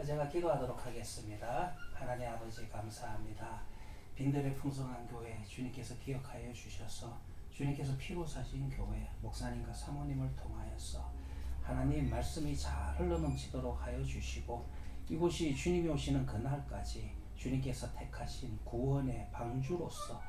제가 기도하도록 하겠습니다. 하나님 아버지 감사합니다. 빈들의 풍성한 교회 주님께서 기억하여 주셔서 주님께서 피로 사신 교회 목사님과 사모님을 통하여서 하나님 말씀이 잘 흘러넘치도록 하여 주시고 이곳이 주님이 오시는 그날까지 주님께서 택하신 구원의 방주로서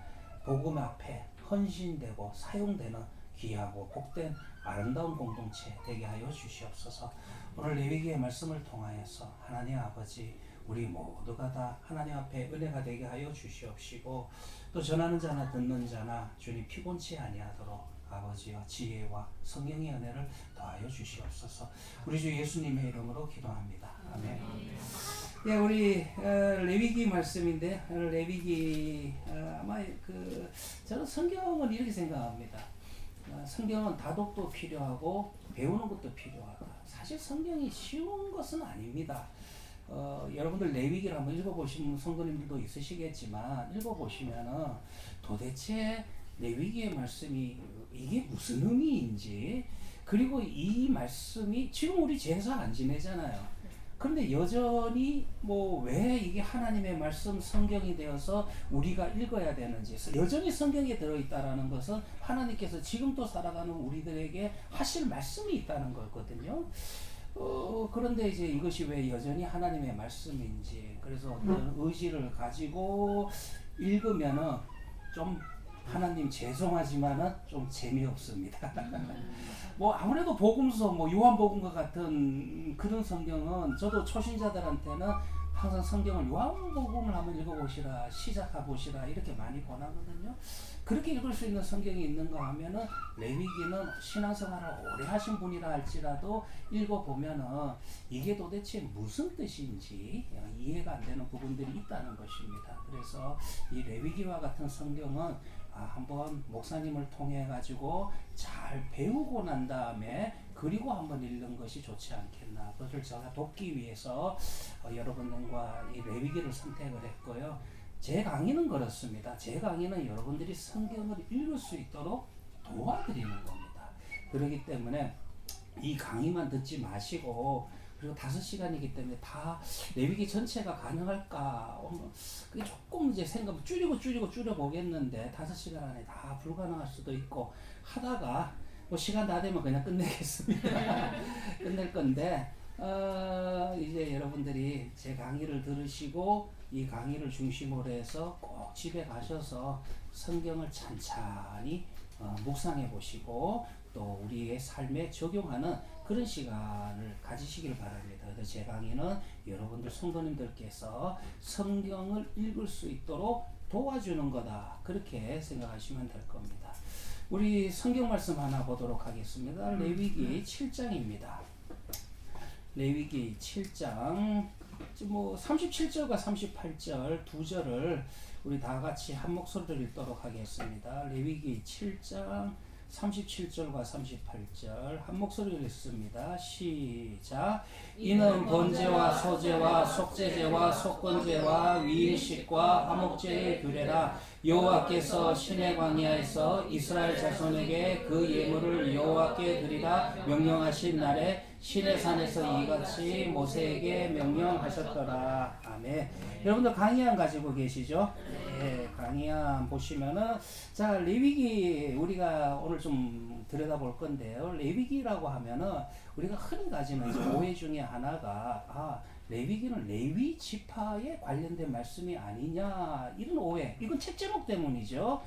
복음 앞에 헌신되고 사용되는 귀하고 복된 아름다운 공동체 되게 하여 주시옵소서. 오늘 레위기의 말씀을 통하여서 하나님 아버지 우리 모두가 다 하나님 앞에 은혜가 되게 하여 주시옵시고 또 전하는 자나 듣는 자나 주님 피곤치 아니하도록 아버지와 지혜와 성령의 은혜를 더하여 주시옵소서. 우리 주 예수님의 이름으로 기도합니다. 아멘. 예, 우리 레위기 말씀인데 레위기 아마 저는 성경은 이렇게 생각합니다. 성경은 다독도 필요하고 배우는 것도 필요하다. 사실 성경이 쉬운 것은 아닙니다. 여러분들 레위기를 한번 읽어보신 성도님들도 있으시겠지만 읽어보시면은 도대체 레위기의 말씀이 이게 무슨 의미인지 그리고 이 말씀이 지금 우리 제사 안 지내잖아요. 그런데 여전히 왜 이게 하나님의 말씀 성경이 되어서 우리가 읽어야 되는지 여전히 성경에 들어있다라는 것은 하나님께서 지금도 살아가는 우리들에게 하실 말씀이 있다는 거거든요. 그런데 이제 이것이 왜 여전히 하나님의 말씀인지 그래서 어떤 의지를 가지고 읽으면은 좀 하나님 죄송하지만은 좀 재미없습니다. 아무래도 복음서 요한복음과 같은 그런 성경은 저도 초신자들한테는 항상 성경을 요한복음을 한번 읽어보시라 시작해보시라 이렇게 많이 권하거든요. 그렇게 읽을 수 있는 성경이 있는가 하면은 레위기는 신앙생활을 오래 하신 분이라 할지라도 읽어보면은 이게 도대체 무슨 뜻인지 이해가 안 되는 부분들이 있다는 것입니다. 그래서 이 레위기와 같은 성경은 한번 목사님을 통해 가지고 잘 배우고 난 다음에 그리고 한번 읽는 것이 좋지 않겠나. 그것을 제가 돕기 위해서 여러분들과 이 레위기를 선택을 했고요. 제 강의는 그렇습니다. 제 강의는 여러분들이 성경을 읽을 수 있도록 도와드리는 겁니다. 그렇기 때문에 이 강의만 듣지 마시고 그리고 5시간이기 때문에 다 레위기 전체가 가능할까? 그게 조금 이제 생각 줄여보겠는데 5시간 안에 다 불가능할 수도 있고 하다가 시간 다 되면 그냥 끝내겠습니다. 끝낼 건데 이제 여러분들이 제 강의를 들으시고 이 강의를 중심으로 해서 꼭 집에 가셔서 성경을 찬찬히 묵상해 보시고 또 우리의 삶에 적용하는 그런 시간을 가지시길 바랍니다. 그래서 제 강의는 여러분들 성도님들께서 성경을 읽을 수 있도록 도와주는 거다. 그렇게 생각하시면 될 겁니다. 우리 성경 말씀 하나 보도록 하겠습니다. 레위기 7장입니다. 레위기 7장 37절과 38절 두 절을 우리 다 같이 한 목소리로 읽도록 하겠습니다. 레위기 7장 37절과 38절 한 목소리로 읽습니다. 시작. 이는 번제와 소제와 속죄제와 속건제와 위임식과 화목제의 규례라. 여호와께서 시내 광야에서 이스라엘 자손에게 그 예물을 여호와께 드리라 명령하신 날에 시내산에서 이같이 모세에게 명령하셨더라. 아멘. 여러분들 강의안 가지고 계시죠? 네, 강의안 보시면은 자 레위기 우리가 오늘 좀 들여다볼 건데요. 레위기라고 하면은 우리가 흔히 가지는 오해 중에 하나가 레위기는 레위 지파에 관련된 말씀이 아니냐 이런 오해. 이건 책 제목 때문이죠.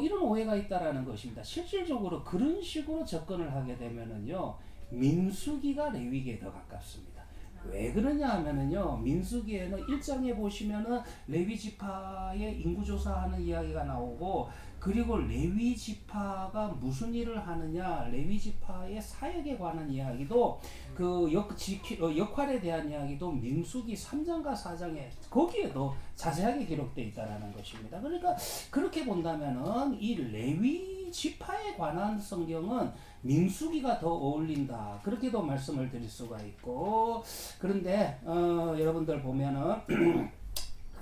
이런 오해가 있다라는 것입니다. 실질적으로 그런 식으로 접근을 하게 되면은요. 민수기가 레위기에 더 가깝습니다. 왜 그러냐 하면은요, 민수기에는 1장에 보시면은 레위 지파의 인구조사하는 이야기가 나오고, 그리고 레위 지파가 무슨 일을 하느냐, 레위 지파의 사역에 관한 이야기도, 역할에 대한 이야기도 민수기 3장과 4장에 거기에 더 자세하게 기록되어 있다는 것입니다. 그러니까 그렇게 본다면은 이 레위 지파에 관한 성경은 민수기가 더 어울린다. 그렇게도 말씀을 드릴 수가 있고 그런데 여러분들 보면은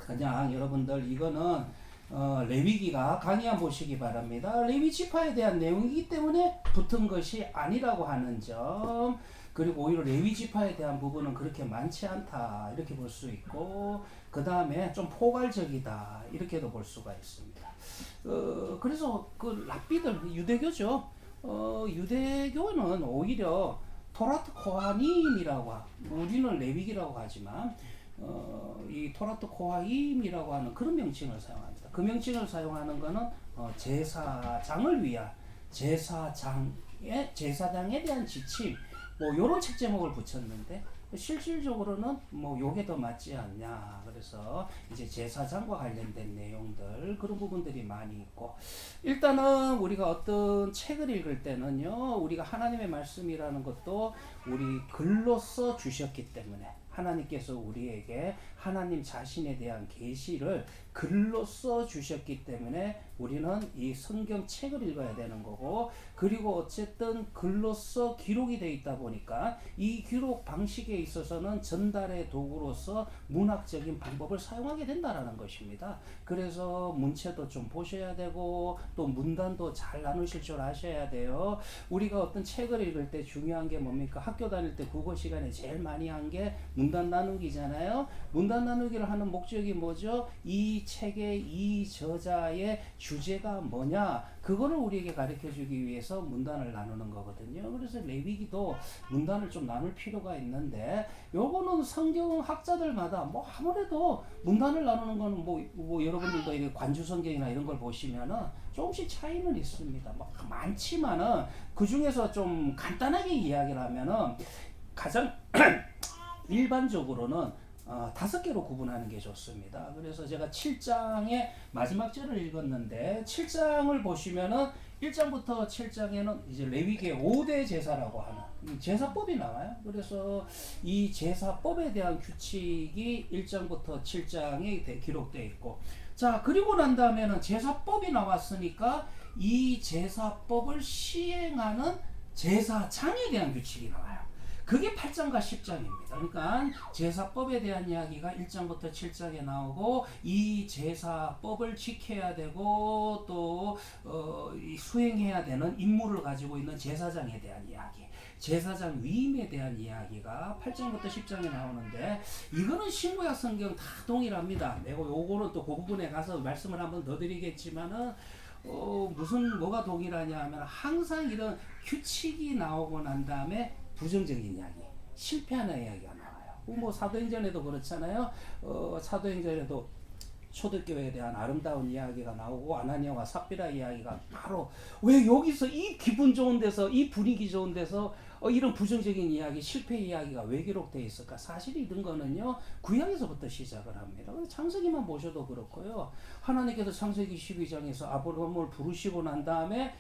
그냥 여러분들 이거는 레위기가 강의 한번 보시기 바랍니다. 레위 지파에 대한 내용이기 때문에 붙은 것이 아니라고 하는 점. 그리고 오히려 레위 지파에 대한 부분은 그렇게 많지 않다 이렇게 볼 수 있고, 그 다음에 좀 포괄적이다 이렇게도 볼 수가 있습니다. 그래서 그 랍비들 유대교죠. 유대교는 오히려 토라트 코하님이라고 우리는 레위기라고 하지만 이 토라트 코하임이라고 하는 그런 명칭을 사용합니다. 그 명칭을 사용하는 것은 제사장을 위한 제사장에 대한 지침 뭐 이런 책 제목을 붙였는데, 실질적으로는 뭐 요게 더 맞지 않냐. 그래서 이제 제사장과 관련된 내용들 그런 부분들이 많이 있고, 일단은 우리가 어떤 책을 읽을 때는요, 우리가 하나님의 말씀이라는 것도 우리 글로써 주셨기 때문에, 하나님께서 우리에게 하나님 자신에 대한 계시를 글로써 주셨기 때문에 우리는 이 성경 책을 읽어야 되는 거고, 그리고 어쨌든 글로써 기록이 되어 있다 보니까 이 기록 방식에 있어서는 전달의 도구로서 문학적인 방법을 사용하게 된다라는 것입니다. 그래서 문체도 좀 보셔야 되고 또 문단도 잘 나누실 줄 아셔야 돼요. 우리가 어떤 책을 읽을 때 중요한 게 뭡니까? 학교 다닐 때 국어 시간에 제일 많이 한 게 문단 나누기잖아요. 문단 나누기를 하는 목적이 뭐죠? 이 책의 이 저자의 주제가 뭐냐, 그거를 우리에게 가르쳐주기 위해서 문단을 나누는 거거든요. 그래서 레위기도 문단을 좀 나눌 필요가 있는데, 요거는 성경 학자들마다 뭐 아무래도 문단을 나누는 거는 뭐 여러분들도 이렇게 관주 성경이나 이런 걸 보시면은 조금씩 차이는 있습니다. 뭐 많지만은 그 중에서 좀 간단하게 이야기를 하면은 가장 일반적으로는 5개로 구분하는 게 좋습니다. 그래서 제가 7장의 마지막 절을 읽었는데, 7장을 보시면은 1장부터 7장에는 이제 레위기의 5대 제사라고 하는 제사법이 나와요. 그래서 이 제사법에 대한 규칙이 1장부터 7장에 기록되어 있고, 자, 그리고 난 다음에는 제사법이 나왔으니까 이 제사법을 시행하는 제사장에 대한 규칙이 나와요. 그게 8장과 10장입니다. 그러니까 제사법에 대한 이야기가 1장부터 7장에 나오고, 이 제사법을 지켜야 되고 또 수행해야 되는 임무를 가지고 있는 제사장에 대한 이야기, 제사장 위임에 대한 이야기가 8장부터 10장에 나오는데, 이거는 신구약 성경 다 동일합니다. 내가 요거는 또 그 부분에 가서 말씀을 한번 더 드리겠지만은 뭐가 동일하냐 하면, 항상 이런 규칙이 나오고 난 다음에 부정적인 이야기, 실패하는 이야기가 나와요. 뭐 사도행전에도 그렇잖아요. 사도행전에도 초대교회에 대한 아름다운 이야기가 나오고, 아나니아와 삽비라 이야기가 바로 왜 여기서 이 기분 좋은 데서, 이 분위기 좋은 데서 이런 부정적인 이야기, 실패 이야기가 왜 기록되어 있을까? 사실 이런 거는요, 구약에서부터 시작을 합니다. 창세기만 보셔도 그렇고요. 하나님께서 창세기 12장에서 아브라함을 부르시고 난 다음에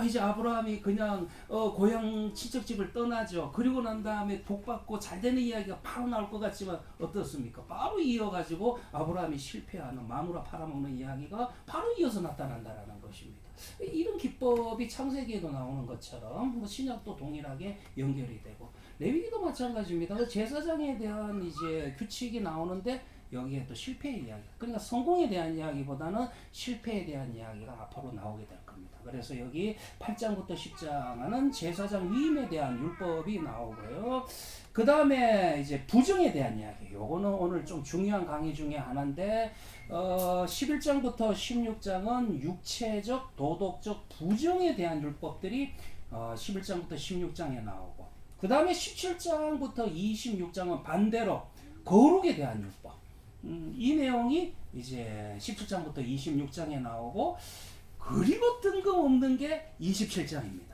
이제 아브라함이 그냥 고향 친척집을 떠나죠. 그리고 난 다음에 복받고 잘 되는 이야기가 바로 나올 것 같지만 어떻습니까? 바로 이어가지고 아브라함이 실패하는, 마누라 팔아먹는 이야기가 바로 이어서 나타난다라는 것입니다. 이런 기법이 창세기에도 나오는 것처럼 뭐 신약도 동일하게 연결이 되고, 레위기도 마찬가지입니다. 제사장에 대한 이제 규칙이 나오는데, 여기에 또 실패의 이야기, 그러니까 성공에 대한 이야기보다는 실패에 대한 이야기가 앞으로 나오게 될 겁니다. 그래서 여기 8장부터 10장은 제사장 위임에 대한 율법이 나오고요. 그 다음에 이제 부정에 대한 이야기, 요거는 오늘 좀 중요한 강의 중에 하나인데, 11장부터 16장은 육체적, 도덕적 부정에 대한 율법들이 11장부터 16장에 나오고, 그 다음에 17장부터 26장은 반대로 거룩에 대한 율법, 이 내용이 이제 17장부터 26장에 나오고, 그리고 뜬금없는 게 27장입니다.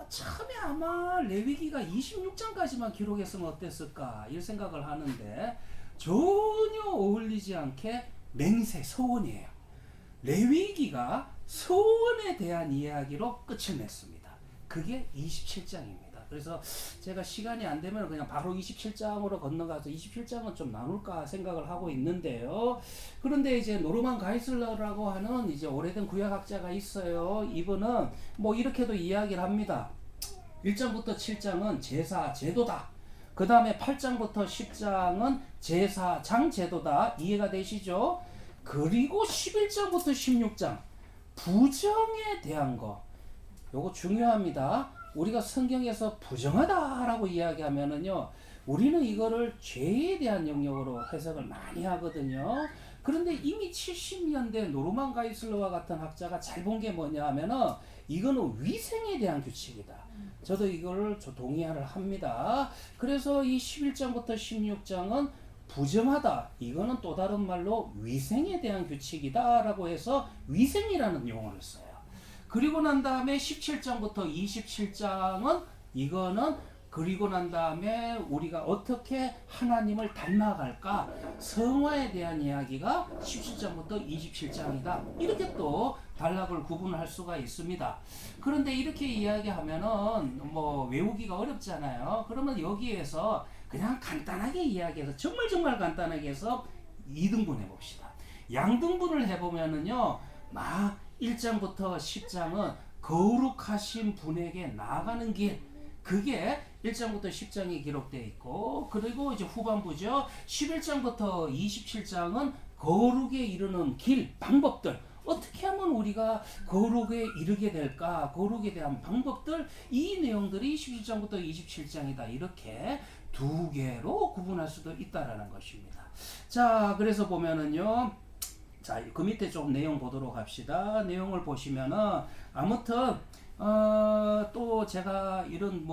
처음에 아마 레위기가 26장까지만 기록했으면 어땠을까 이 생각을 하는데, 전혀 어울리지 않게 맹세, 서원이에요. 레위기가 서원에 대한 이야기로 끝을 냈습니다. 그게 27장입니다. 그래서 제가 시간이 안 되면 그냥 바로 27장으로 건너가서 27장은 좀 나눌까 생각을 하고 있는데요. 그런데 이제 노르만 가이슬러라고 하는 이제 오래된 구약학자가 있어요. 이분은 뭐 이렇게도 이야기를 합니다. 1장부터 7장은 제사 제도다. 그 다음에 8장부터 10장은 제사장 제도다. 이해가 되시죠? 그리고 11장부터 16장 부정에 대한 거, 요거 중요합니다. 우리가 성경에서 부정하다라고 이야기하면은요, 우리는 이거를 죄에 대한 영역으로 해석을 많이 하거든요. 그런데 이미 70년대 노르만 가이슬러와 같은 학자가 잘 본 게 뭐냐 하면은 이거는 위생에 대한 규칙이다. 저도 이걸 동의를 합니다. 그래서 이 11장부터 16장은 부정하다. 이거는 또 다른 말로 위생에 대한 규칙이다라고 해서 위생이라는 용어를 써요. 그리고 난 다음에 17장부터 27장은 이거는 그리고 난 다음에 우리가 어떻게 하나님을 닮아갈까? 성화에 대한 이야기가 17장부터 27장이다. 이렇게 또 단락을 구분할 수가 있습니다. 그런데 이렇게 이야기하면은 뭐 외우기가 어렵잖아요. 그러면 여기에서 그냥 간단하게 이야기해서 정말 간단하게 해서 2등분 해봅시다. 양등분을 해보면은요, 막 1장부터 10장은 거룩하신 분에게 나아가는 길, 그게 1장부터 10장이 기록되어 있고, 그리고 이제 후반부죠. 11장부터 27장은 거룩에 이르는 길, 방법들, 어떻게 하면 우리가 거룩에 이르게 될까, 거룩에 대한 방법들, 이 내용들이 17장부터 27장이다. 이렇게 두 개로 구분할 수도 있다라는 것입니다. 자, 그래서 보면은요, 자, 그 밑에 좀 내용 보도록 합시다. 내용을 보시면은 아무튼 또 제가 이런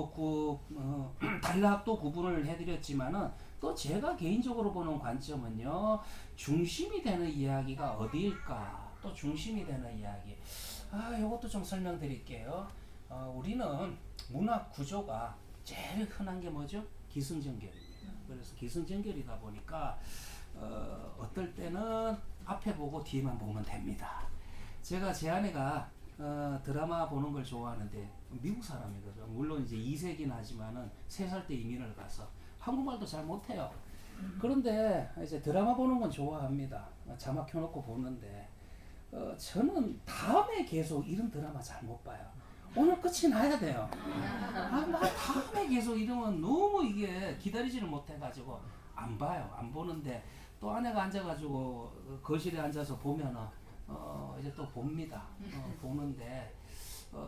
단락도 구분을 해드렸지만은 또 제가 개인적으로 보는 관점은요, 중심이 되는 이야기가 어디일까? 또 중심이 되는 이야기. 이것도 좀 설명드릴게요. 우리는 문학 구조가 제일 흔한 게 뭐죠? 기승전결입니다. 그래서 기승전결이다 보니까 어떨 때는 앞에 보고 뒤에만 보면 됩니다. 제가 제 아내가 드라마 보는 걸 좋아하는데 미국 사람이거든요. 물론 이제 2세긴 하지만은 3살 때 이민을 가서 한국말도 잘 못해요. 그런데 이제 드라마 보는 건 좋아합니다. 자막 켜놓고 보는데 저는 다음에 계속 이런 드라마 잘 못 봐요. 오늘 끝이 나야 돼요. 다음에 계속 이러면 너무 이게 기다리지를 못해가지고 안 봐요. 안 보는데 또 아내가 앉아가지고 거실에 앉아서 보면은 이제 또 봅니다. 보는데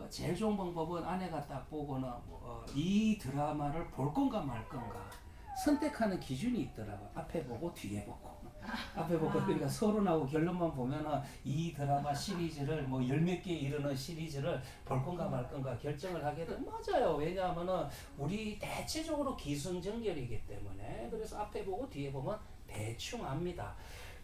제일 좋은 방법은 아내가 딱 보고는 이 드라마를 볼 건가 말 건가 선택하는 기준이 있더라고. 앞에 보고 뒤에 보고. 앞에 보고 그러니까 서론하고 결론만 보면은 이 드라마 시리즈를 뭐 10몇 개 이르는 시리즈를 볼 건가 말 건가 결정을 하게 돼. 맞아요. 왜냐하면은 우리 대체적으로 기승전결이기 때문에. 그래서 앞에 보고 뒤에 보면 대충 압니다.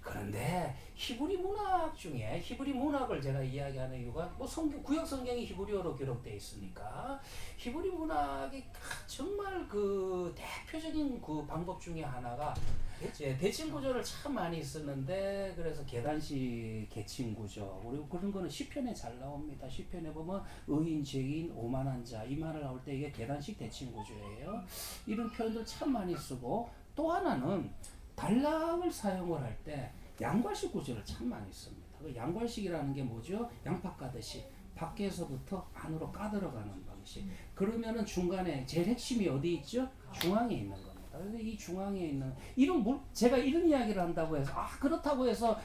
그런데 히브리 문학 중에 히브리 문학을 제가 이야기하는 이유가 뭐 구약 성경이 히브리어로 기록되어 있으니까 히브리 문학이 정말 그 대표적인 그 방법 중에 하나가 대칭 구조를 참 많이 쓰는데, 그래서 계단식 계층 구조, 그리고 그런 거는 시편에 잘 나옵니다. 시편에 보면 의인, 죄인, 오만한 자, 이 말을 나올 때 이게 계단식 대칭 구조예요. 이런 표현들 참 많이 쓰고, 또 하나는 단락을 사용을 할 때 양괄식 구조를 참 많이 씁니다. 그 양괄식이라는 게 뭐죠? 양파 까듯이 밖에서부터 안으로 까들어가는 방식. 그러면은 중간에 제일 핵심이 어디 있죠? 중앙에 있는 겁니다. 그래서 이 중앙에 있는 제가 이런 이야기를 한다고 해서 그렇다고 해서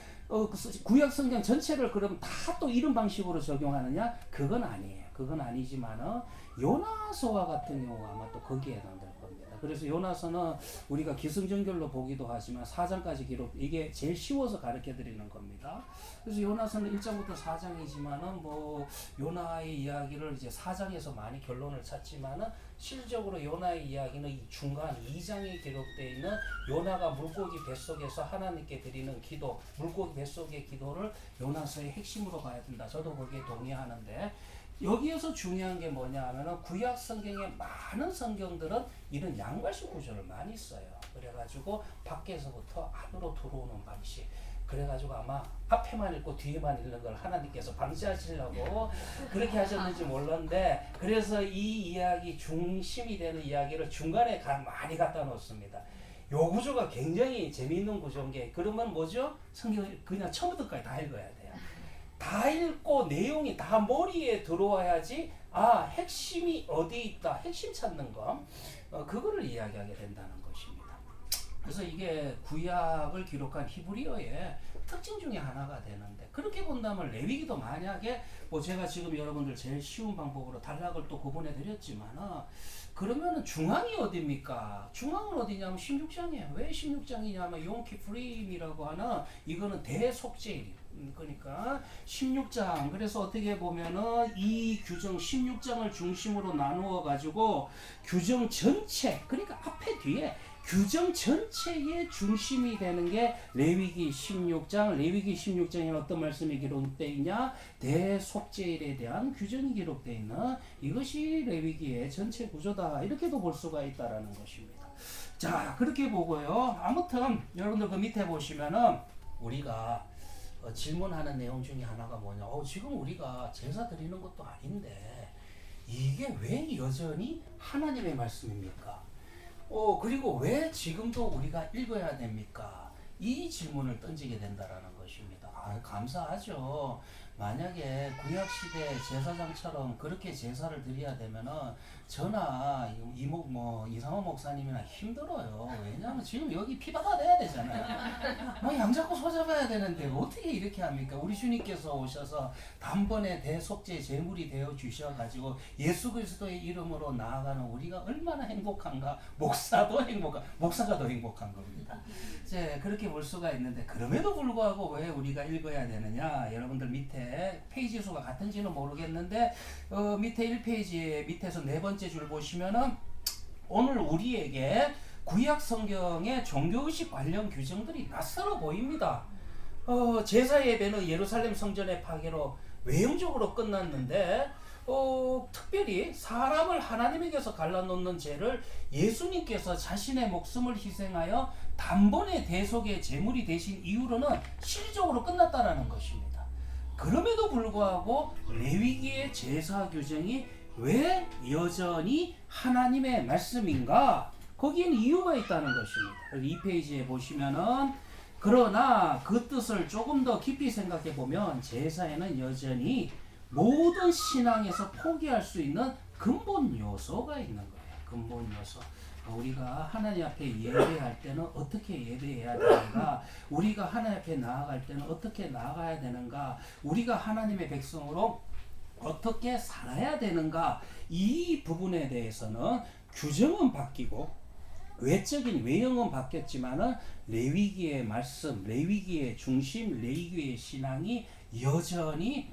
구약 성경 전체를 그럼 다 또 이런 방식으로 적용하느냐? 그건 아니에요. 그건 아니지만은 요나서와 같은 경우가 아마 또 거기에 해당될 겁니다. 그래서 요나서는 우리가 기승전결로 보기도 하지만 4장까지 기록, 이게 제일 쉬워서 가르쳐 드리는 겁니다. 그래서 요나서는 1장부터 4장이지만은 뭐 요나의 이야기를 이제 4장에서 많이 결론을 찾지만은 실질적으로 요나의 이야기는 이 중간 2장에 기록되어 있는 요나가 물고기 뱃속에서 하나님께 드리는 기도, 물고기 뱃속의 기도를 요나서의 핵심으로 봐야 된다. 저도 거기에 동의하는데, 여기에서 중요한 게 뭐냐 하면은 구약 성경의 많은 성경들은 이런 양괄식 구조를 많이 써요. 그래가지고 밖에서부터 안으로 들어오는 방식. 그래가지고 아마 앞에만 읽고 뒤에만 읽는 걸 하나님께서 방지하시려고 그렇게 하셨는지 몰랐는데, 그래서 이 이야기 중심이 되는 이야기를 중간에 많이 갖다 놓습니다. 요 구조가 굉장히 재미있는 구조인 게, 그러면 뭐죠? 성경을 그냥 처음부터까지 다 읽어야 돼요. 다 읽고 내용이 다 머리에 들어와야지 핵심이 어디 있다, 핵심 찾는 거, 그거를 이야기하게 된다는 것입니다. 그래서 이게 구약을 기록한 히브리어의 특징 중에 하나가 되는데, 그렇게 본다면 레위기도 만약에 뭐 제가 지금 여러분들 제일 쉬운 방법으로 단락을 또 구분해 드렸지만은, 그러면은 중앙이 어디입니까? 중앙은 어디냐면 16장이에요. 왜 16장이냐면 용키프림이라고 하는, 이거는 대속죄일, 그러니까 16장. 그래서 어떻게 보면은 이 규정 16장을 중심으로 나누어 가지고 규정 전체, 그러니까 앞에 뒤에 규정 전체의 중심이 되는 게 레위기 16장. 레위기 16장에 어떤 말씀이 기록되어 있냐? 대속죄일에 대한 규정이 기록되어 있는, 이것이 레위기의 전체 구조다, 이렇게도 볼 수가 있다라는 것입니다. 자, 그렇게 보고요. 아무튼 여러분들 그 밑에 보시면은 우리가 질문하는 내용 중에 하나가 뭐냐? 지금 우리가 제사 드리는 것도 아닌데 이게 왜 여전히 하나님의 말씀입니까? 그리고 왜 지금도 우리가 읽어야 됩니까? 이 질문을 던지게 된다라는 것입니다. 감사하죠. 만약에 구약시대 제사장처럼 그렇게 제사를 드려야 되면은 저나 이상호 목사님이나 힘들어요. 왜냐하면 지금 여기 피바가 돼야 되잖아요. 양 잡고 소 잡아야 되는데 어떻게 이렇게 합니까? 우리 주님께서 오셔서 단번에 대속죄 제물이 되어 주셔가지고 예수 그리스도의 이름으로 나아가는 우리가 얼마나 행복한가. 목사가 더 행복한 겁니다. 이제 그렇게 볼 수가 있는데, 그럼에도 불구하고 왜 우리가 읽어야 되느냐? 여러분들 밑에 페이지 수가 같은지는 모르겠는데 밑에 1페이지 밑에서 네 번째 줄 보시면은 오늘 우리에게 구약 성경의 종교의식 관련 규정들이 낯설어 보입니다. 제사 예배는 예루살렘 성전의 파괴로 외형적으로 끝났는데 특별히 사람을 하나님에게서 갈라놓는 죄를 예수님께서 자신의 목숨을 희생하여 단번에 대속의 제물이 되신 이후로는 실질적으로 끝났다라는 것입니다. 그럼에도 불구하고 레위기의 제사 규정이 왜 여전히 하나님의 말씀인가? 거기에는 이유가 있다는 것입니다. 2페이지에 보시면은, 그러나 그 뜻을 조금 더 깊이 생각해 보면 제사에는 여전히 모든 신앙에서 포기할 수 있는 근본 요소가 있는 거예요. 근본 요소. 우리가 하나님 앞에 예배할 때는 어떻게 예배해야 되는가? 우리가 하나님 앞에 나아갈 때는 어떻게 나아가야 되는가? 우리가 하나님의 백성으로 어떻게 살아야 되는가? 이 부분에 대해서는 규정은 바뀌고 외적인 외형은 바뀌었지만은 레위기의 말씀, 레위기의 중심, 레위기의 신앙이 여전히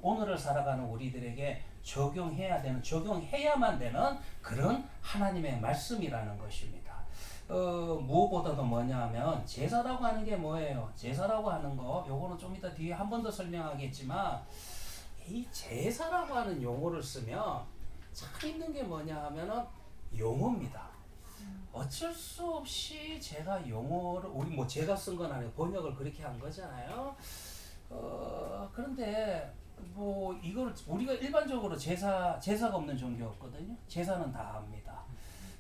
오늘을 살아가는 우리들에게 적용해야만 되는 그런 하나님의 말씀이라는 것입니다. 무엇보다도 뭐냐 하면 제사라고 하는 게 뭐예요? 제사라고 하는 거, 요거는 좀 이따 뒤에 한 번 더 설명하겠지만, 이 제사라고 하는 용어를 쓰면 참 힘든 게 뭐냐 하면은 용어입니다. 어쩔 수 없이 제가 용어를, 우리 제가 쓴 건 아니고 번역을 그렇게 한 거잖아요. 그런데 이걸 우리가 일반적으로 제사가 없는 종교였거든요. 제사는 다 합니다.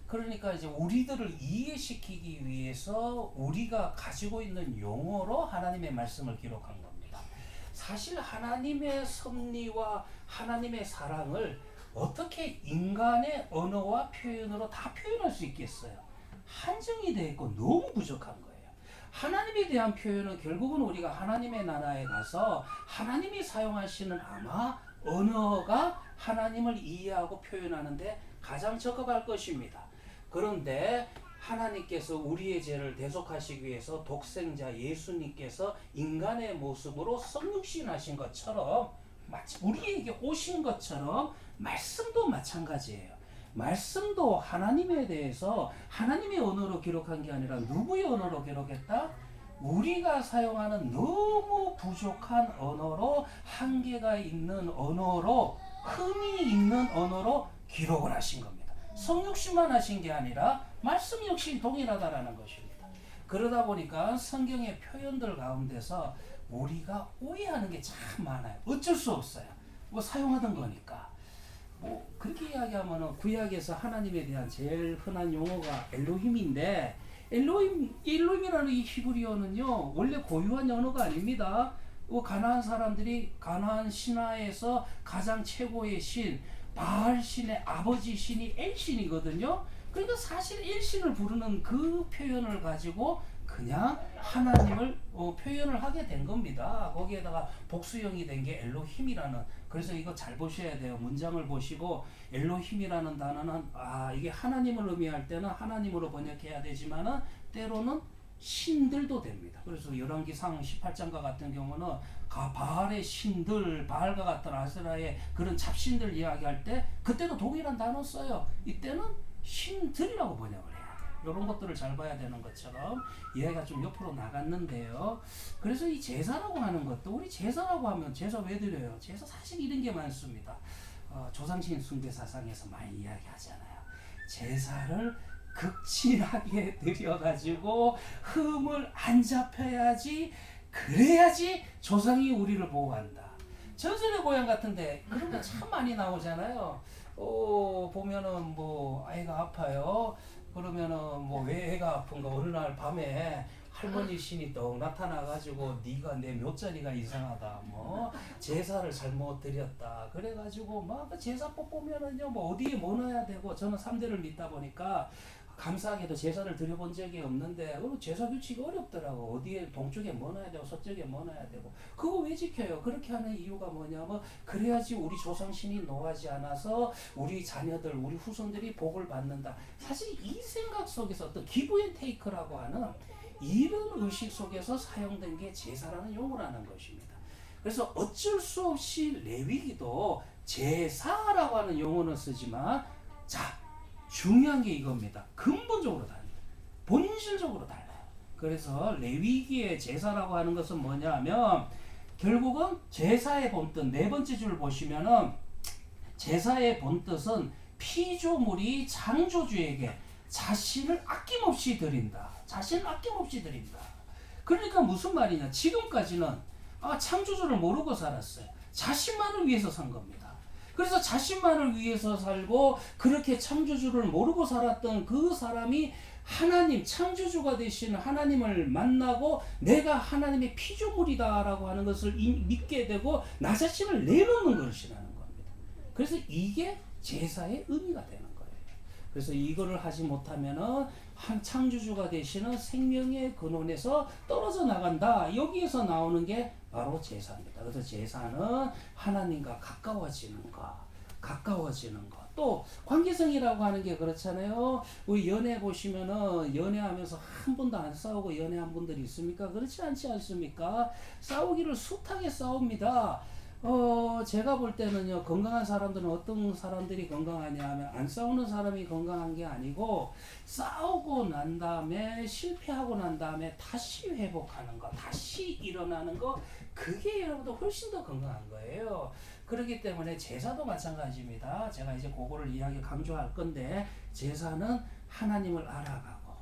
그러니까 이제 우리들을 이해시키기 위해서 우리가 가지고 있는 용어로 하나님의 말씀을 기록한 겁니다. 사실 하나님의 섭리와 하나님의 사랑을 어떻게 인간의 언어와 표현으로 다 표현할 수 있겠어요? 한정이 되어 있고 너무 부족한 거예요. 하나님에 대한 표현은 결국은 우리가 하나님의 나라에 가서 하나님이 사용하시는 아마 언어가 하나님을 이해하고 표현하는데 가장 적합할 것입니다. 그런데 하나님께서 우리의 죄를 대속하시기 위해서 독생자 예수님께서 인간의 모습으로 성육신하신 것처럼, 마치 우리에게 오신 것처럼 말씀도 마찬가지예요. 말씀도 하나님에 대해서 하나님의 언어로 기록한 게 아니라 누구의 언어로 기록했다? 우리가 사용하는 너무 부족한 언어로, 한계가 있는 언어로, 흠이 있는 언어로 기록을 하신 겁니다. 성육신만 하신 게 아니라 말씀 역시 동일하다라는 것입니다. 그러다 보니까 성경의 표현들 가운데서 우리가 오해하는 게 참 많아요. 어쩔 수 없어요. 사용하던 거니까. 그렇게 이야기하면 구약에서 하나님에 대한 제일 흔한 용어가 엘로힘인데, 엘로힘이라는 이 히브리어는요 원래 고유한 언어가 아닙니다. 가나안 사람들이 가나안 신화에서 가장 최고의 신, 바알 신의 아버지 신이 엘 신이거든요. 그러니까 사실 일신을 부르는 그 표현을 가지고 그냥 하나님을 표현을 하게 된 겁니다. 거기에다가 복수형이 된 게 엘로힘이라는, 그래서 이거 잘 보셔야 돼요. 문장을 보시고 엘로힘이라는 단어는 이게 하나님을 의미할 때는 하나님으로 번역해야 되지만은 때로는 신들도 됩니다. 그래서 열왕기상 18장과 같은 경우는 바알의 신들, 바알과 같은 아세라의 그런 잡신들 이야기할 때 그때도 동일한 단어 써요. 이때는 신들이라고 번역을 해요. 이런 것들을 잘 봐야 되는 것처럼 얘가 좀 옆으로 나갔는데요. 그래서 이 제사라고 하는 것도, 우리 제사라고 하면 제사 왜 드려요? 제사 사실 이런 게 많습니다. 조상신 숭배 사상에서 많이 이야기하잖아요. 제사를 극진하게 드려가지고 흠을 안 잡혀야지, 그래야지 조상이 우리를 보호한다. 전설의 고향 같은데 그런 거 참 많이 나오잖아요. 보면은 뭐 아이가 아파요. 그러면은 뭐 왜 애가 아픈가, 어느 날 밤에 할머니 신이 떡 나타나가지고 네가 내 묘자리가 이상하다, 뭐 제사를 잘못 드렸다, 그래가지고 막 그 제사법 보면은요 뭐 어디에 뭐 넣어야 되고, 저는 3대를 믿다 보니까 감사하게도 제사를 드려본 적이 없는데 제사 규칙이 어렵더라고. 어디에 동쪽에 뭐 넣어야 되고 서쪽에 뭐 넣어야 되고. 그거 왜 지켜요? 그렇게 하는 이유가 뭐냐면 그래야지 우리 조상신이 노하지 않아서 우리 자녀들, 우리 후손들이 복을 받는다. 사실 이 생각 속에서 어떤 기브 앤 테이크라고 하는 이런 의식 속에서 사용된 게 제사라는 용어라는 것입니다. 그래서 어쩔 수 없이 레위기도 제사라고 하는 용어는 쓰지만, 자, 중요한 게 이겁니다. 근본적으로 달라요. 본질적으로 달라요. 그래서 레위기의 제사라고 하는 것은 뭐냐 하면, 결국은 제사의 본뜻, 네 번째 줄 보시면은 제사의 본뜻은 피조물이 창조주에게 자신을 아낌없이 드린다. 자신을 아낌없이 드린다. 그러니까 무슨 말이냐? 지금까지는 창조주를 모르고 살았어요. 자신만을 위해서 산 겁니다. 그래서 자신만을 위해서 살고 그렇게 창조주를 모르고 살았던 그 사람이 하나님, 창조주가 되신 하나님을 만나고 내가 하나님의 피조물이다라고 하는 것을 믿게 되고 나 자신을 내놓는 것이라는 겁니다. 그래서 이게 제사의 의미가 되는 거예요. 그래서 이거를 하지 못하면은 한 창조주가 되시는 생명의 근원에서 떨어져 나간다. 여기에서 나오는 게 바로 제사입니다. 그래서 제사는 하나님과 가까워지는 것, 가까워지는 것. 또 관계성이라고 하는 게 그렇잖아요. 우리 연애 보시면은 연애하면서 한 번도 안 싸우고 연애한 분들이 있습니까? 그렇지 않지 않습니까? 싸우기를 숱하게 싸웁니다. 제가 볼 때는요, 건강한 사람들은 어떤 사람들이 건강하냐 하면 안 싸우는 사람이 건강한 게 아니고, 싸우고 난 다음에 실패하고 난 다음에 다시 회복하는 거, 다시 일어나는 거, 그게 여러분들 훨씬 더 건강한 거예요. 그렇기 때문에 제사도 마찬가지입니다. 제가 이제 그거를 강조할 건데, 제사는 하나님을 알아가고,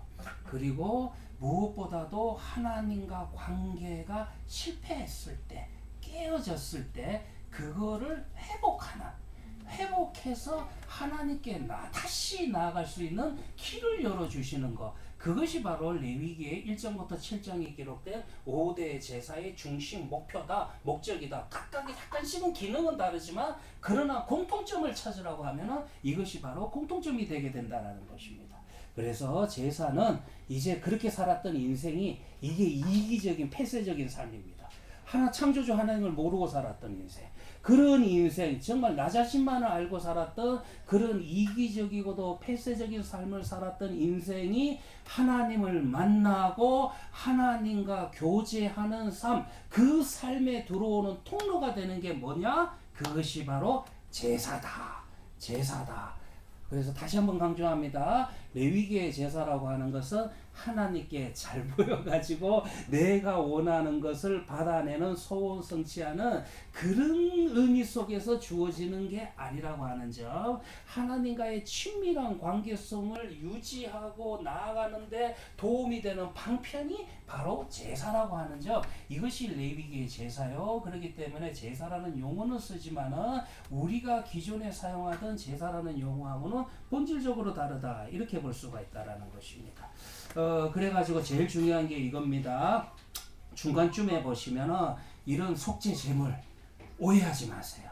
그리고 무엇보다도 하나님과 관계가 실패했을 때, 깨어졌을 때 그거를 회복해서 하나님께 다시 나아갈 수 있는 길을 열어주시는 것, 그것이 바로 레위기의 1장부터 7장에 기록된 5대 제사의 중심 목표다, 목적이다. 각각의 약간씩은 기능은 다르지만 그러나 공통점을 찾으라고 하면은 이것이 바로 공통점이 되게 된다는 것입니다. 그래서 제사는 이제 그렇게 살았던 인생이 이게 이기적인 폐쇄적인 삶입니다. 창조주 하나님을 모르고 살았던 인생, 그런 인생, 정말 나 자신만을 알고 살았던 그런 이기적이고도 폐쇄적인 삶을 살았던 인생이 하나님을 만나고 하나님과 교제하는 삶, 그 삶에 들어오는 통로가 되는 게 뭐냐? 그것이 바로 제사다. 제사다. 그래서 다시 한번 강조합니다. 레위기의 제사라고 하는 것은 하나님께 잘 보여가지고 내가 원하는 것을 받아내는 소원 성취하는 그런 의미 속에서 주어지는 게 아니라고 하는 점, 하나님과의 친밀한 관계성을 유지하고 나아가는데 도움이 되는 방편이 바로 제사라고 하는 점, 이것이 레위기의 제사요. 그렇기 때문에 제사라는 용어는 쓰지만은 우리가 기존에 사용하던 제사라는 용어하고는 본질적으로 다르다, 이렇게 볼 수가 있다라는 것입니다. 그래가지고 제일 중요한 게 이겁니다. 중간쯤에 보시면은 이런 속죄 제물 오해하지 마세요.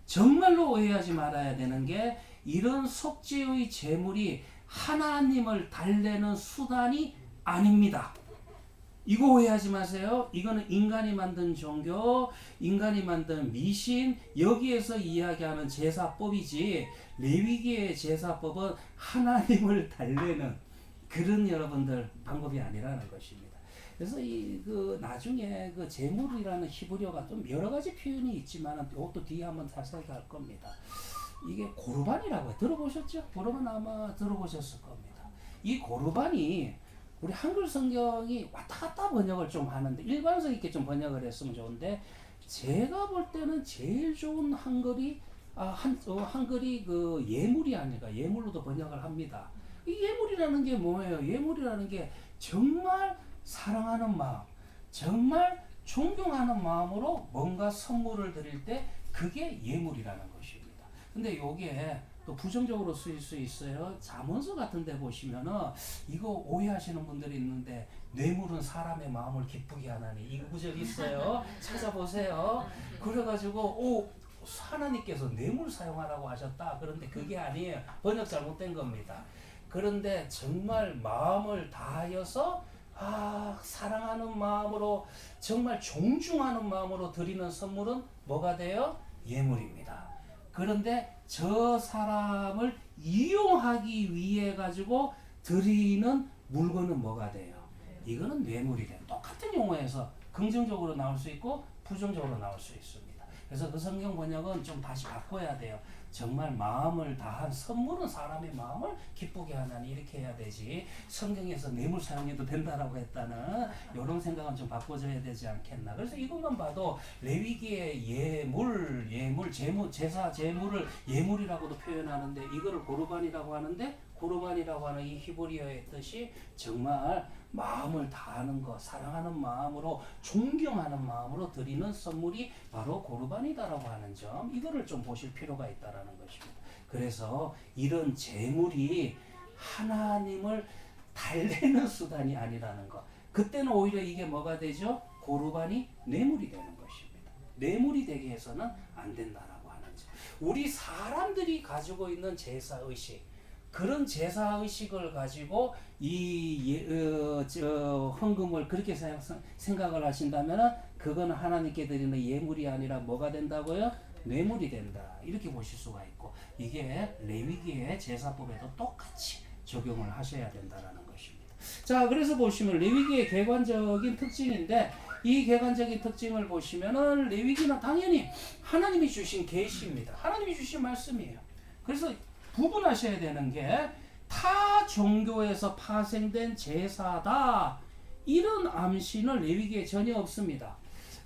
정말로 오해하지 말아야 되는 게, 이런 속죄의 제물이 하나님을 달래는 수단이 아닙니다. 이거 오해하지 마세요. 이거는 인간이 만든 종교, 인간이 만든 미신, 여기에서 이야기하는 제사법이지, 레위기의 제사법은 하나님을 달래는 그런 여러분들 방법이 아니라는 것입니다. 그래서 나중에 그 제물이라는 히브리어가 좀 여러 가지 표현이 있지만 이것도 뒤에 한번 자세하게 할 겁니다. 이게 고르반이라고 들어보셨죠? 고르반 아마 들어보셨을 겁니다. 이 고르반이 우리 한글 성경이 왔다 갔다 번역을 좀 하는데 일관성 있게 좀 번역을 했으면 좋은데, 제가 볼 때는 제일 좋은 한글이 한글이 그 예물이 아닐까, 예물로도 번역을 합니다. 이 예물이라는 게 뭐예요? 예물이라는 게 정말 사랑하는 마음, 정말 존경하는 마음으로 뭔가 선물을 드릴 때 그게 예물이라는 것입니다. 근데 요게 또 부정적으로 쓰일 수 있어요. 잠언서 같은 데 보시면은 이거 오해하시는 분들이 있는데, 뇌물은 사람의 마음을 기쁘게 하나니, 이 구절 있어요. 찾아보세요. 그래가지고 하나님께서 뇌물 사용하라고 하셨다. 그런데 그게 아니에요. 번역 잘못된 겁니다. 그런데 정말 마음을 다하여서 사랑하는 마음으로, 정말 존중하는 마음으로 드리는 선물은 뭐가 돼요? 예물입니다. 그런데 저 사람을 이용하기 위해 가지고 드리는 물건은 뭐가 돼요? 이거는 뇌물이 돼요. 똑같은 용어에서 긍정적으로 나올 수 있고 부정적으로 나올 수 있습니다. 그래서 그 성경 번역은 좀 다시 바꿔야 돼요. 정말 마음을 다한 선물은 사람의 마음을 기쁘게 하나니, 이렇게 해야 되지, 성경에서 뇌물 사용해도 된다라고 했다는 이런 생각은 좀 바꿔줘야 되지 않겠나. 그래서 이것만 봐도 레위기의 예물, 제사 제물을 예물이라고도 표현하는데, 이거를 고르반이라고 하는데, 고르반이라고 하는 이 히브리어의 뜻이 정말 마음을 다하는 것, 사랑하는 마음으로, 존경하는 마음으로 드리는 선물이 바로 고르반이다라고 하는 점, 이거를 좀 보실 필요가 있다라는 것입니다. 그래서 이런 제물이 하나님을 달래는 수단이 아니라는 것, 그때는 오히려 이게 뭐가 되죠? 고르반이 뇌물이 되는 것입니다. 뇌물이 되게 해서는 안 된다라고 하는 점. 우리 사람들이 가지고 있는 제사의식, 그런 제사의식을 가지고 헌금을 그렇게 생각을 하신다면, 그거는 하나님께 드리는 예물이 아니라 뭐가 된다고요? 뇌물이 된다. 이렇게 보실 수가 있고, 이게 레위기의 제사법에도 똑같이 적용을 하셔야 된다는 것입니다. 자, 그래서 보시면 레위기의 객관적인 특징인데, 이 객관적인 특징을 보시면은 레위기는 당연히 하나님이 주신 계시입니다. 하나님이 주신 말씀이에요. 그래서 구분하셔야 되는 게, 타 종교에서 파생된 제사다, 이런 암시는 레위기에 전혀 없습니다.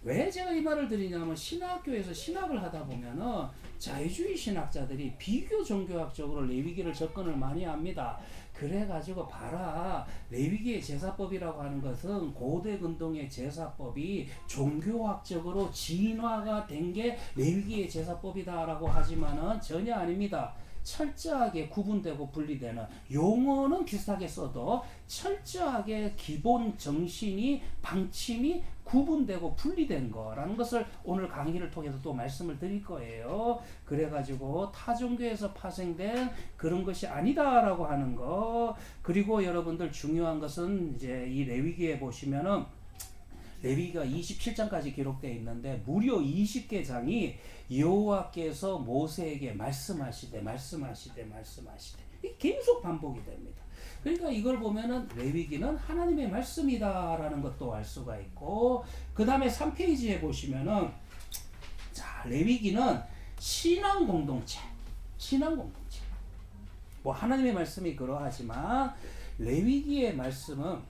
왜 제가 이 말을 드리냐면, 신학교에서 신학을 하다 보면은 자유주의 신학자들이 비교 종교학적으로 레위기를 접근을 많이 합니다. 그래가지고 봐라, 레위기의 제사법이라고 하는 것은 고대 근동의 제사법이 종교학적으로 진화가 된 게 레위기의 제사법이다라고 하지만은 전혀 아닙니다. 철저하게 구분되고 분리되는, 용어는 비슷하게 써도 철저하게 기본 정신이, 방침이 구분되고 분리된 거라는 것을 오늘 강의를 통해서 또 말씀을 드릴 거예요. 그래가지고 타종교에서 파생된 그런 것이 아니다라고 하는 거. 그리고 여러분들 중요한 것은 이제 이 레위기에 보시면은 레위기가 27장까지 기록되어 있는데, 무려 20개 장이 여호와께서 모세에게 말씀하시되 계속 반복이 됩니다. 그러니까 이걸 보면은 레위기는 하나님의 말씀이다라는 것도 알 수가 있고, 그 다음에 3페이지에 보시면은, 자, 레위기는 신앙 공동체. 뭐 하나님의 말씀이 그러하지만 레위기의 말씀은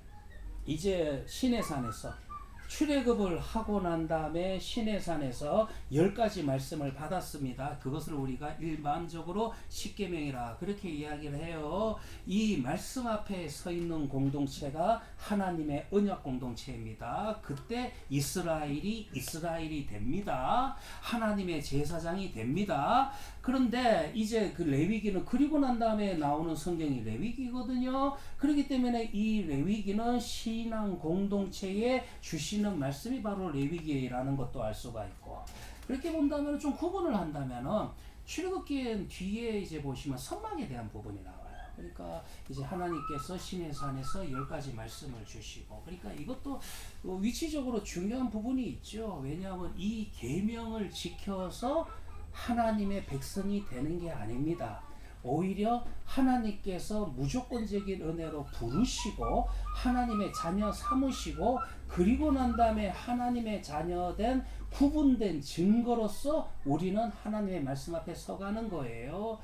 이제 시내산에서 출애굽을 하고 난 다음에 시내산에서 10가지 말씀을 받았습니다. 그것을 우리가 일반적으로 십계명이라 그렇게 이야기를 해요. 이 말씀 앞에 서 있는 공동체가 하나님의 언약 공동체입니다. 그때 이스라엘이 됩니다. 하나님의 제사장이 됩니다. 그런데 이제 그 레위기는, 그리고 난 다음에 나오는 성경이 레위기거든요. 그렇기 때문에 이 레위기는 신앙 공동체에 주시는 말씀이 바로 레위기라는 것도 알 수가 있고, 그렇게 본다면 좀 구분을 한다면은 출애굽기엔 뒤에 이제 보시면 선막에 대한 부분이 나와요. 그러니까 이제 하나님께서 신의 산에서 10가지 말씀을 주시고, 그러니까 이것도 위치적으로 중요한 부분이 있죠. 왜냐하면 이 계명을 지켜서 하나님의 백성이 되는 게 아닙니다. 오히려 하나님께서 무조건적인 은혜로 부르시고 하나님의 자녀 삼으시고, 그리고 난 다음에 하나님의 자녀된 구분된 증거로서 우리는 하나님의 말씀 앞에 서가는 거예요.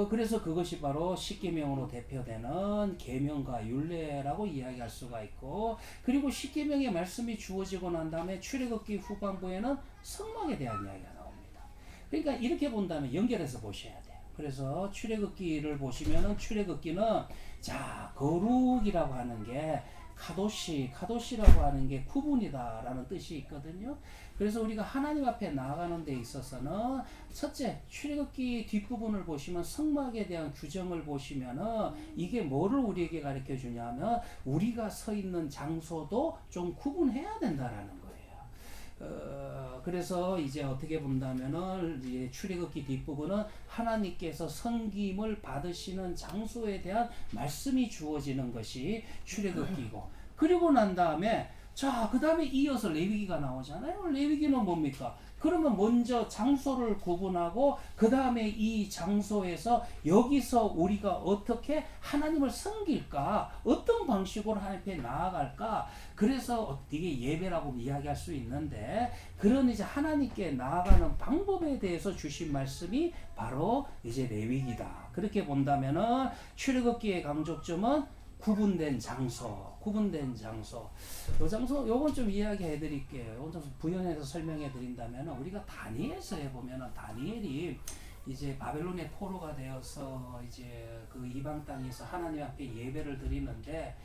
그래서 그것이 바로 십계명으로 대표되는 계명과 율례라고 이야기할 수가 있고, 그리고 십계명의 말씀이 주어지고 난 다음에 출애굽기 후반부에는 성막에 대한 이야기가 나옵니다. 그러니까 이렇게 본다면 연결해서 보셔야 돼요. 그래서 출애굽기를 보시면은, 출애굽기는 자 거룩이라고 하는 게 카도시라고 하는 게 구분이다라는 뜻이 있거든요. 그래서 우리가 하나님 앞에 나아가는 데 있어서는 첫째, 출애굽기 뒷부분을 보시면 성막에 대한 규정을 보시면은 이게 뭐를 우리에게 가르쳐 주냐면, 우리가 서 있는 장소도 좀 구분해야 된다라는 거예요. 그래서 이제 어떻게 본다면은 이제 출애굽기 뒷부분은 하나님께서 섬김을 받으시는 장소에 대한 말씀이 주어지는 것이 출애굽기고, 그리고 난 다음에 자, 그 다음에 이어서 레위기가 나오잖아요. 레위기는 뭡니까? 그러면 먼저 장소를 구분하고, 그 다음에 이 장소에서 여기서 우리가 어떻게 하나님을 섬길까? 어떤 방식으로 하나님 앞에 나아갈까? 그래서 이게 예배라고 이야기할 수 있는데, 그런 이제 하나님께 나아가는 방법에 대해서 주신 말씀이 바로 이제 레위기다. 그렇게 본다면은 출애굽기의 강조점은 구분된 장소. 요 장소, 요건 좀 이야기해 드릴게요. 요건 좀 부연해서 설명해 드린다면, 우리가 다니엘서에 보면은 다니엘이 이제 바벨론의 포로가 되어서 이제 그 이방 땅에서 하나님 앞에 예배를 드리는데,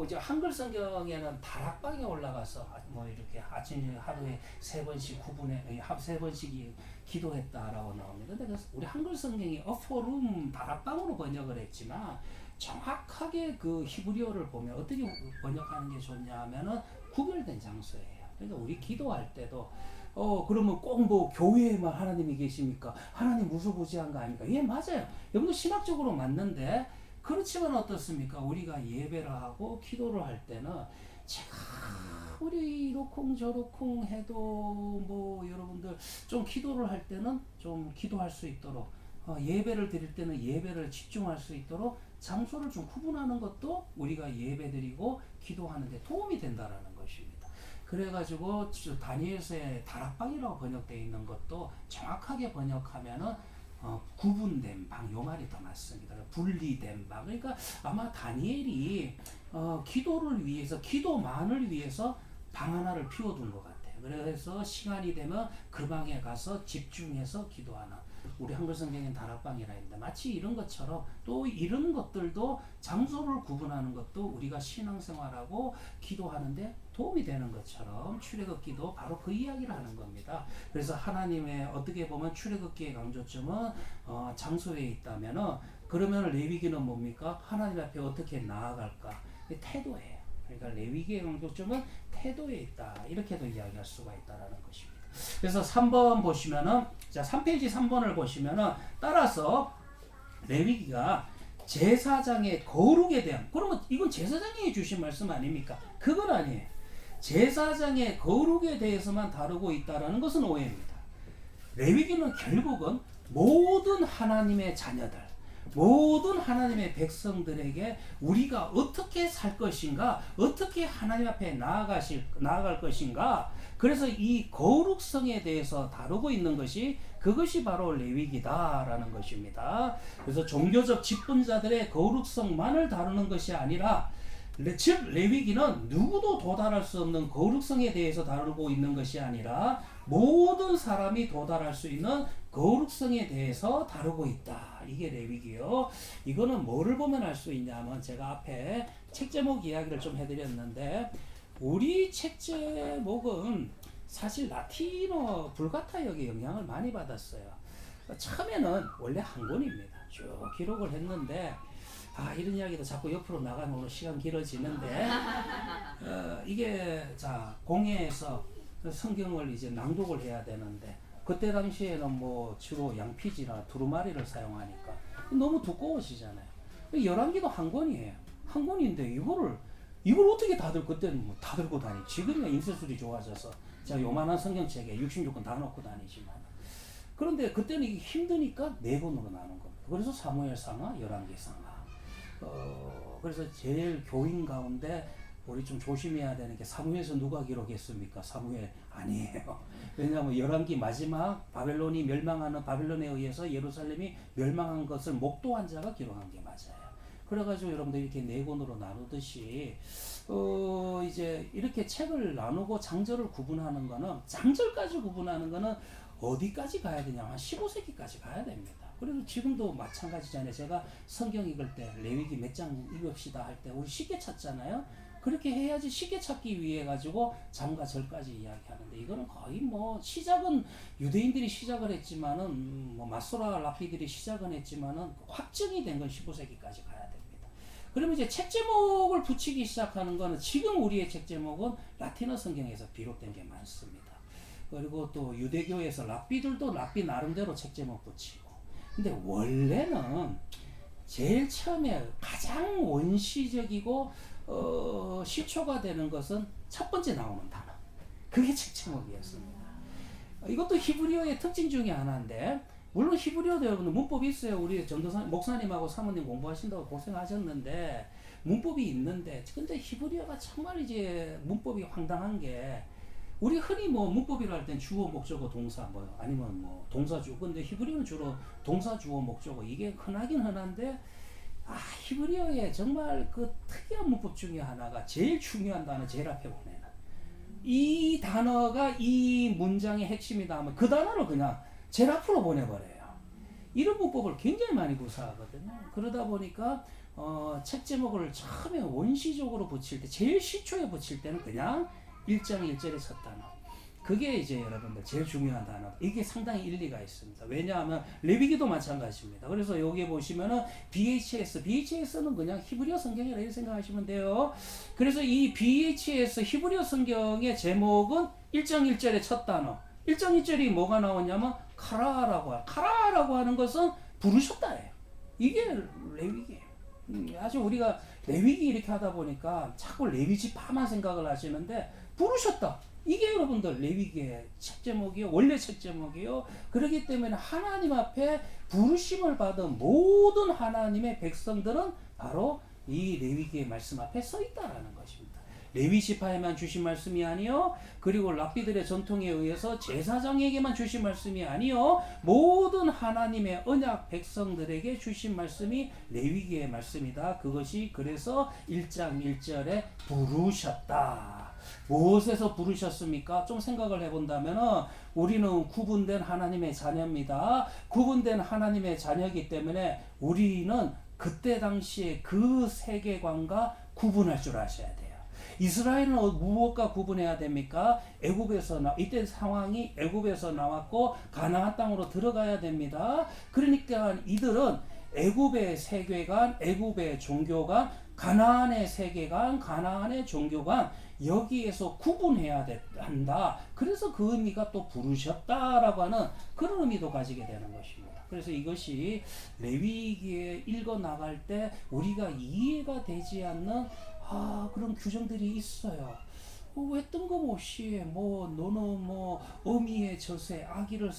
이제 한글 성경에는 다락방에 올라가서 뭐 이렇게 아침 하루에 3번씩 구분해 3번씩 기도했다라고 나옵니다. 근데 우리 한글 성경이 어퍼룸 다락방으로 번역을 했지만, 정확하게 그 히브리어를 보면 어떻게 번역하는 게 좋냐 하면은 구별된 장소예요. 그러니까 우리 기도할 때도 그러면 꼭 뭐 교회에만 하나님이 계십니까? 하나님 무소부지한 거 아닙니까? 예, 맞아요. 여러분도 신학적으로 맞는데, 그렇지만 어떻습니까? 우리가 예배를 하고 기도를 할 때는 제가 우리 이러쿵 저러쿵 해도 뭐 여러분들 좀 기도를 할 때는 좀 기도할 수 있도록, 예배를 드릴 때는 예배를 집중할 수 있도록 장소를 좀 구분하는 것도 우리가 예배드리고 기도하는 데 도움이 된다라는 것입니다. 그래가지고 다니엘서의 다락방이라고 번역되어 있는 것도 정확하게 번역하면은 구분된 방, 요 말이 더 맞습니다. 분리된 방. 그러니까 아마 다니엘이 기도를 위해서, 기도만을 위해서 방 하나를 피워둔 것 같아요. 그래서 시간이 되면 그 방에 가서 집중해서 기도하는, 우리 한글 성경엔 다락방이라 했는데, 마치 이런 것처럼 또 이런 것들도 장소를 구분하는 것도 우리가 신앙생활하고 기도하는데 도움이 되는 것처럼 출애굽기도 바로 그 이야기를 하는 겁니다. 그래서 하나님의 어떻게 보면 출애굽기의 강조점은 장소에 있다면은, 그러면 레위기는 뭡니까? 하나님 앞에 어떻게 나아갈까? 태도예요. 그러니까 레위기의 강조점은 태도에 있다. 이렇게도 이야기할 수가 있다라는 것입니다. 그래서 3번 보시면은, 자, 3페이지 3번을 보시면은, 따라서 레위기가 제사장의 거룩에 대한, 그러면 이건 제사장이 주신 말씀 아닙니까? 그건 아니에요. 제사장의 거룩에 대해서만 다루고 있다라는 것은 오해입니다. 레위기는 결국은 모든 하나님의 자녀들, 모든 하나님의 백성들에게 우리가 어떻게 살 것인가, 어떻게 하나님 앞에 나아갈 것인가, 그래서 이 거룩성에 대해서 다루고 있는 것이, 그것이 바로 레위기다라는 것입니다. 그래서 종교적 직분자들의 거룩성만을 다루는 것이 아니라, 즉 레위기는 누구도 도달할 수 없는 거룩성에 대해서 다루고 있는 것이 아니라, 모든 사람이 도달할 수 있는 거룩성에 대해서 다루고 있다. 이게 레위기요. 이거는 뭐를 보면 알 수 있냐면, 제가 앞에 책 제목 이야기를 좀 해드렸는데, 우리 책 제목은 사실 라틴어 불가타역의 영향을 많이 받았어요. 처음에는 원래 한 권입니다. 쭉 기록을 했는데, 이런 이야기도 자꾸 옆으로 나가면 오늘 시간 길어지는데, 이게 자 공회에서 성경을 이제 낭독을 해야 되는데, 그때 당시에는 뭐 주로 양피지나 두루마리를 사용하니까 너무 두꺼우시잖아요. 열왕기도 한 권이에요. 한 권인데 이걸 어떻게 다들 그때는 뭐 다 들고 다니? 지금이야 인쇄술이 좋아져서 제가 요만한 성경책에 66권 다 넣고 다니지만 그런데 그때는 이게 힘드니까 네 권으로 나눈 겁니다. 그래서 사무엘상하, 열왕기상하. 그래서 제일 교인 가운데 우리 좀 조심해야 되는 게 사무엘에서 누가 기록했습니까? 사무엘 아니에요. 왜냐하면 열왕기 마지막 바벨론이 멸망하는 바벨론에 의해서 예루살렘이 멸망한 것을 목도한 자가 기록한 게 맞아요. 그래가지고 여러분들 이렇게 네 권으로 나누듯이 이제 이렇게 책을 나누고 장절을 구분하는 거는 장절까지 구분하는 거는 어디까지 가야 되냐? 한 15세기까지 가야 됩니다. 그래서 지금도 마찬가지잖아요. 제가 성경 읽을 때 레위기 몇 장 읽읍시다 할 때 우리 쉽게 찾잖아요. 그렇게 해야지 쉽게 찾기 위해 가지고 장과 절까지 이야기하는데 이거는 거의 뭐 시작은 유대인들이 시작을 했지만은 뭐 마소라 라피들이 시작은 했지만은 확정이 된 건 15세기까지 가야 됩니다. 그러면 이제 책 제목을 붙이기 시작하는 거는 지금 우리의 책 제목은 라틴어 성경에서 비롯된 게 많습니다. 그리고 또 유대교에서 랍비들도 랍비 나름대로 책 제목 붙이고. 근데 원래는 제일 처음에 가장 원시적이고 시초가 되는 것은 첫 번째 나오는 단어. 그게 책 제목이었습니다. 이것도 히브리어의 특징 중에 하나인데 물론 히브리어도 여러분들 문법이 있어요. 우리 전도사 목사님하고 사모님 공부하신다고 고생하셨는데 문법이 있는데 근데 히브리어가 정말 이제 문법이 황당한 게 우리 흔히 뭐 문법이라 할 땐 주어 목적어 동사 뭐 아니면 뭐 동사 주어 근데 히브리어는 주로 동사 주어 목적어 이게 흔하긴 흔한데 히브리어의 정말 그 특이한 문법 중에 하나가 제일 중요한 단어 제일 앞에 보내는 이 단어가 이 문장의 핵심이다 하면 그 단어를 그냥 제일 앞으로 보내버려요. 이런 문법을 굉장히 많이 구사하거든요. 그러다 보니까 책 제목을 처음에 원시적으로 붙일 때 제일 시초에 붙일 때는 그냥 1장 1절의 첫 단어. 그게 이제 여러분들 제일 중요한 단어. 이게 상당히 일리가 있습니다. 왜냐하면 레위기도 마찬가지입니다. 그래서 여기 보시면은 BHS는 그냥 히브리어 성경이라 이렇게 생각하시면 돼요. 그래서 이 BHS 히브리어 성경의 제목은 1장 1절의 첫 단어. 1장 1절이 뭐가 나오냐면 카라라고 하는 것은 부르셨다예요. 이게 레위기예요. 아주 우리가 레위기 이렇게 하다 보니까 자꾸 레위지파만 생각을 하시는데 부르셨다. 이게 여러분들 레위기의 책 제목이요. 원래 책 제목이요. 그렇기 때문에 하나님 앞에 부르심을 받은 모든 하나님의 백성들은 바로 이 레위기의 말씀 앞에 서 있다라는 것입니다. 레위지파에만 주신 말씀이 아니요. 그리고 랍비들의 전통에 의해서 제사장에게만 주신 말씀이 아니요. 모든 하나님의 언약 백성들에게 주신 말씀이 레위기의 말씀이다. 그것이 그래서 1장 1절에 부르셨다. 무엇에서 부르셨습니까? 좀 생각을 해본다면 우리는 구분된 하나님의 자녀입니다. 구분된 하나님의 자녀이기 때문에 우리는 그때 당시에 그 세계관과 구분할 줄 아셔야 돼요. 이스라엘은 무엇과 구분해야 됩니까? 이때 상황이 애굽에서 나왔고 가나안 땅으로 들어가야 됩니다. 그러니까 이들은 애굽의 세계관, 애굽의 종교관, 가나안의 세계관, 가나안의 종교관 여기에서 구분해야 한다. 그래서 그 의미가 또 부르셨다라고 하는 그런 의미도 가지게 되는 것입니다. 그래서 이것이 레위기에 읽어 나갈 때 우리가 이해가 되지 않는 그런 규정들이 있어요. 왜 뜬금없이 너는 어미의 젖에 아기를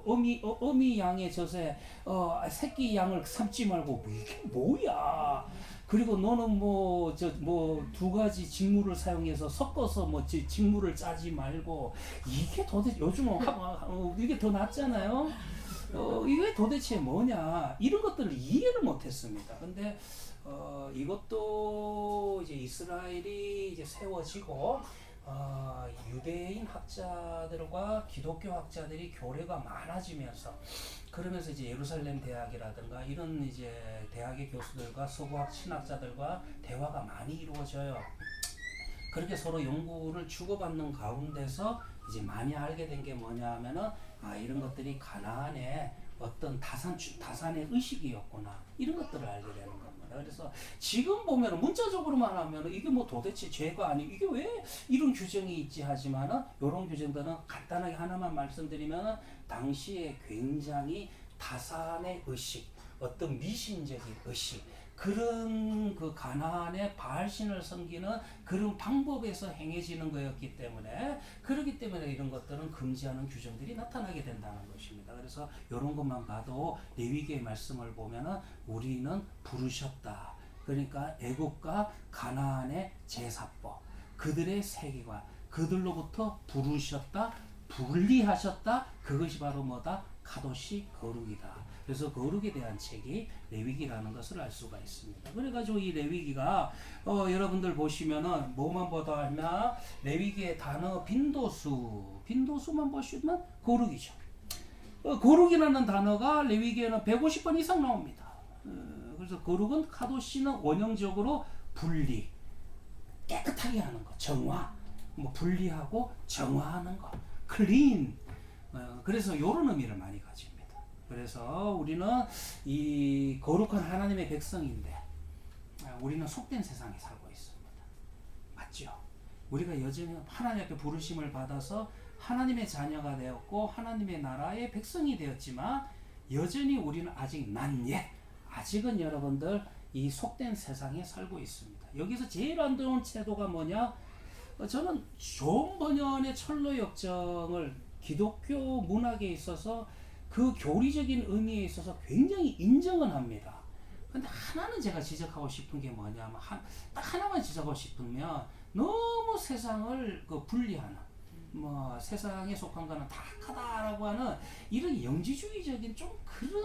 어미 양의 젖에 새끼 양을 삼지 말고 이게 뭐야? 그리고 너는 두 가지 직물을 사용해서 섞어서 직물을 짜지 말고 이게 도대체 요즘은 이게 더 낫잖아요. 이게 도대체 뭐냐? 이런 것들을 이해를 못했습니다. 근데 이것도 이제 이스라엘이 이제 세워지고 유대인 학자들과 기독교 학자들이 교류가 많아지면서 그러면서 이제 예루살렘 대학이라든가 이런 이제 대학의 교수들과 서구학 신학자들과 대화가 많이 이루어져요. 그렇게 서로 연구를 주고받는 가운데서 이제 많이 알게 된 게 뭐냐 하면은 이런 것들이 가나안의 어떤 다산의 의식이었구나 이런 것들을 알게 되는 겁니다. 그래서 지금 보면 문자적으로만 하면 이게 도대체 죄가 아니 이게 왜 이런 규정이 있지 하지만은 이런 규정들은 간단하게 하나만 말씀드리면 당시에 굉장히 다산의 의식 어떤 미신적인 의식, 그런 그 가나안의 바알신을 섬기는 그런 방법에서 행해지는 거였기 때문에, 그렇기 때문에 이런 것들은 금지하는 규정들이 나타나게 된다는 것입니다. 그래서 이런 것만 봐도 레위기의 말씀을 보면은 우리는 부르셨다. 그러니까 애국과 가나안의 제사법, 그들의 세계관, 그들로부터 부르셨다, 분리하셨다. 그것이 바로 뭐다? 카도시 거룩이다. 그래서 거룩에 대한 책이 레위기라는 것을 알 수가 있습니다. 그래가지고 이 레위기가 여러분들 보시면은 뭐만 보다 하면 레위기의 단어 빈도수만 보시면 거룩이죠. 거룩이라는 단어가 레위기에는 150번 이상 나옵니다. 그래서 거룩은 카도시는 원형적으로 분리, 깨끗하게 하는 거, 정화, 뭐 분리하고 정화하는 거, 클린. 그래서 이런 의미를 많이 가집니다. 그래서 우리는 이 거룩한 하나님의 백성인데 우리는 속된 세상에 살고 있습니다. 맞죠? 우리가 여전히 하나님 앞에 부르심을 받아서 하나님의 자녀가 되었고 하나님의 나라의 백성이 되었지만 여전히 우리는 아직 아직은 여러분들 이 속된 세상에 살고 있습니다. 여기서 제일 안 좋은 태도가 뭐냐? 저는 존 버년의 철로 역정을 기독교 문학에 있어서 그 교리적인 의미에 있어서 굉장히 인정은 합니다. 근데 하나는 제가 지적하고 싶은 게 뭐냐면 딱 하나만 지적하고 싶으면 너무 세상을 그 분리하는, 뭐 세상에 속한 거는 다 악하다라고 하는 이런 영지주의적인 좀 그런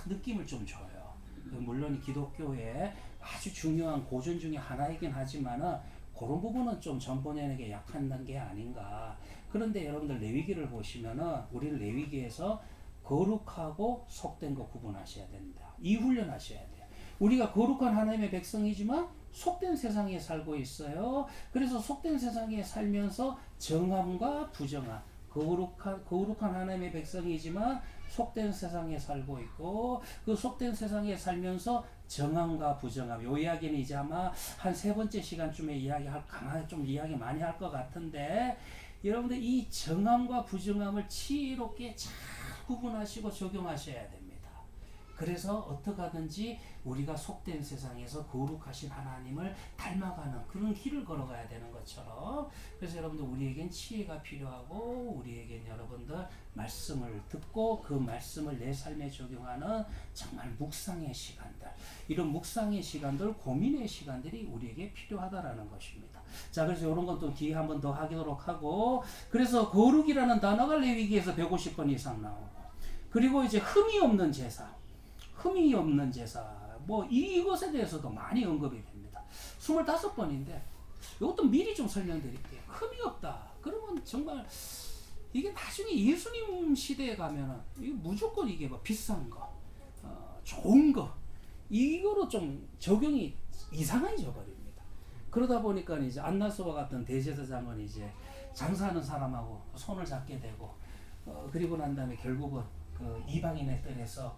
느낌을 좀 줘요. 물론 기독교의 아주 중요한 고전 중에 하나이긴 하지만은 그런 부분은 좀 전본연에게 약한 게 아닌가. 그런데 여러분들 레위기를 보시면은 우리는 레위기에서 거룩하고 속된 거 구분하셔야 된다. 이 훈련하셔야 돼요. 우리가 거룩한 하나님의 백성이지만 속된 세상에 살고 있어요. 그래서 속된 세상에 살면서 정함과 부정함, 거룩한 하나님의 백성이지만 속된 세상에 살고 있고, 그 속된 세상에 살면서 정함과 부정함, 요 이야기는 이제 아마 한 세 번째 시간쯤에 좀 이야기 많이 할 것 같은데, 여러분들 이 정함과 부정함을 지혜롭게 잘 구분하시고 적용하셔야 됩니다. 그래서 어떻게 하든지 우리가 속된 세상에서 거룩하신 하나님을 닮아가는 그런 길을 걸어가야 되는 것처럼, 그래서 여러분들 우리에겐 지혜가 필요하고 우리에겐 여러분들 말씀을 듣고 그 말씀을 내 삶에 적용하는 정말 묵상의 시간들, 이런 묵상의 시간들, 고민의 시간들이 우리에게 필요하다라는 것입니다. 자, 그래서 이런 건 또 뒤에 한번 더 하도록 하고, 그래서 거룩이라는 단어가 레위기에서 150번 이상 나오고, 그리고 이제 흠이 없는 제사, 뭐 이것에 대해서도 많이 언급이 됩니다. 25번인데 이것도 미리 좀 설명드릴게요. 흠이 없다. 그러면 정말 이게 나중에 예수님 시대에 가면은 이게 무조건 이게 뭐 비싼 거, 좋은 거, 이거로 좀 적용이 이상해져 버립니다. 그러다 보니까 이제 안나스와 같은 대제사장은 이제 장사하는 사람하고 손을 잡게 되고, 그리고 난 다음에 결국은 그 이방인의 뜰에서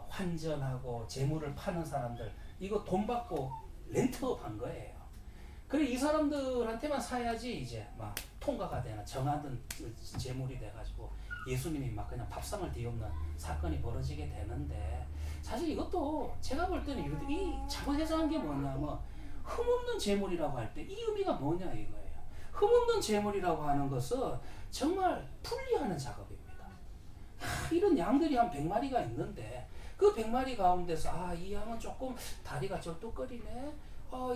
환전하고 재물을 파는 사람들, 이거 돈 받고 렌트업 한 거예요. 그래 이 사람들한테만 사야지 이제 막 통과가 되나 정하던 재물이 돼가지고 예수님이 막 그냥 밥상을 뒤엎는 사건이 벌어지게 되는데, 사실 이것도 제가 볼 때는 이 잘못해석한 게 뭐냐면 흠없는 재물이라고 할 때 이 의미가 뭐냐 이거예요. 흠없는 재물이라고 하는 것은 정말 분리하는 작업입니다. 이런 양들이 한 100마리가 있는데 그 100마리 가운데서 이 양은 조금 다리가 절뚝거리네,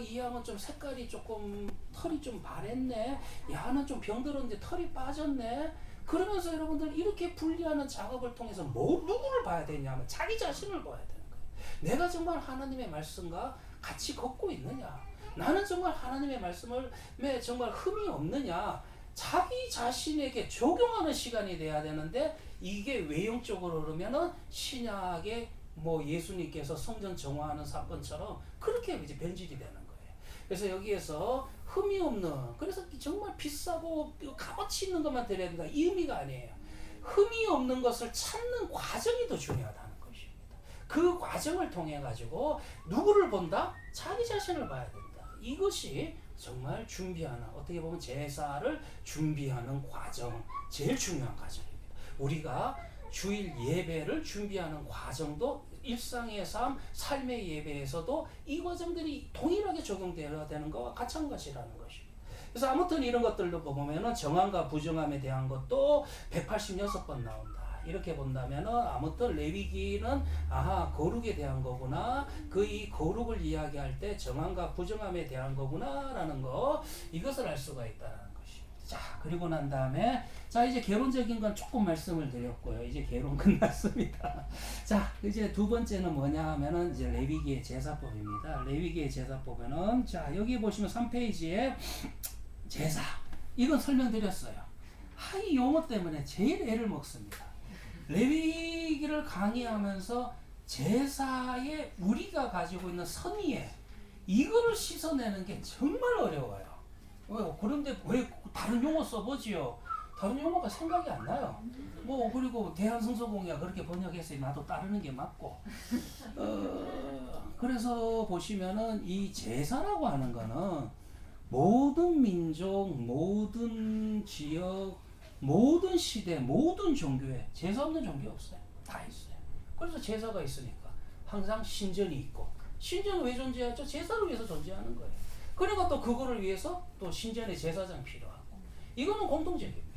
이 양은 좀 색깔이 조금 털이 좀 바랬네, 야는 좀 병들었는데 털이 빠졌네. 그러면서 여러분들 이렇게 분리하는 작업을 통해서 누구를 봐야 되냐면 자기 자신을 봐야 되는 거예요. 내가 정말 하나님의 말씀과 같이 걷고 있느냐, 나는 정말 하나님의 말씀에 정말 흠이 없느냐, 자기 자신에게 적용하는 시간이 돼야 되는데, 이게 외형적으로 그러면은 신약의 뭐 예수님께서 성전 정화하는 사건처럼 그렇게 이제 변질이 되는 거예요. 그래서 여기에서 흠이 없는, 그래서 정말 비싸고 값어치 있는 것만 드려야 된다, 이 의미가 아니에요. 흠이 없는 것을 찾는 과정이 더 중요하다는 것입니다. 그 과정을 통해 가지고 누구를 본다? 자기 자신을 봐야 된다. 이것이 정말 준비하는, 어떻게 보면 제사를 준비하는 과정, 제일 중요한 과정입니다. 우리가 주일 예배를 준비하는 과정도 일상의 삶, 삶의 예배에서도 이 과정들이 동일하게 적용되어야 되는 것과 같은 것이라는 것입니다. 그래서 아무튼 이런 것들도 보면은 정함과 부정함에 대한 것도 186번 나온다. 이렇게 본다면은 아무튼 레위기는 거룩에 대한 거구나. 그 이 거룩을 이야기할 때 정함과 부정함에 대한 거구나라는 거, 이것을 알 수가 있다는 것입니다. 자, 그리고 난 다음에 자, 이제 개론적인 건 조금 말씀을 드렸고요. 이제 개론 끝났습니다. 자, 이제 두 번째는 뭐냐 하면은 이제 레위기의 제사법입니다. 레위기의 제사법에는 자, 여기 보시면 3페이지에 제사, 이건 설명드렸어요. 이 용어 때문에 제일 애를 먹습니다. 레위기를 강의하면서 제사에 우리가 가지고 있는 선의에 이거를 씻어내는 게 정말 어려워요. 그런데 왜 다른 용어 써보지요? 다른 용어가 생각이 안 나요. 그리고 대한성서공회가 그렇게 번역했으니 나도 따르는 게 맞고. 그래서 보시면은 이 제사라고 하는 거는 모든 민족, 모든 지역, 모든 시대, 모든 종교에 제사 없는 종교 없어요. 다 있어요. 그래서 제사가 있으니까 항상 신전이 있고, 신전은 왜 존재하죠? 제사를 위해서 존재하는 거예요. 그러니까 또 그거를 위해서 또 신전의 제사장 필요하고, 이거는 공통적입니다.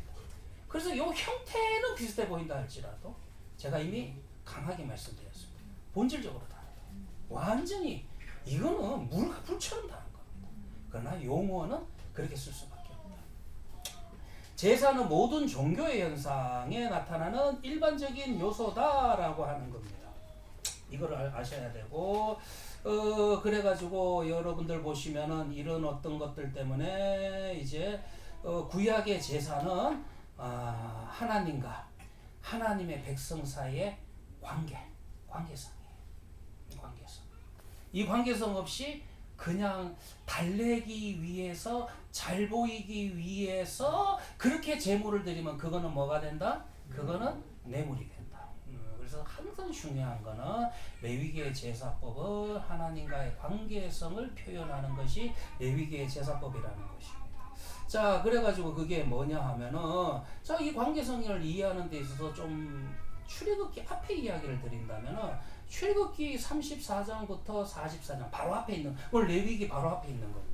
그래서 이 형태는 비슷해 보인다 할지라도 제가 이미 강하게 말씀드렸습니다. 본질적으로 다르다. 완전히 이거는 물과 불처럼 다른 겁니다. 그러나 용어는 그렇게 쓸 수밖에 없다. 제사는 모든 종교의 현상에 나타나는 일반적인 요소다라고 하는 겁니다. 이걸 아셔야 되고, 그래가지고 여러분들 보시면은 이런 어떤 것들 때문에 이제 구약의 제사는 하나님과 하나님의 백성 사이의 관계성이에요. 관계성. 이 관계성 없이 그냥 달래기 위해서, 잘 보이기 위해서 그렇게 제물을 드리면 그거는 뭐가 된다? 그거는 뇌물이 된다. 그래서 항상 중요한 거는 레위기의 제사법은 하나님과의 관계성을 표현하는 것이 레위기의 제사법이라는 것입니다. 자, 그래가지고 그게 뭐냐 하면은, 자, 이 관계성을 이해하는 데 있어서 좀 출애굽기 앞에 이야기를 드린다면은, 출애굽기 34장부터 44장 바로 앞에 있는, 오늘 레위기 바로 앞에 있는 겁니다.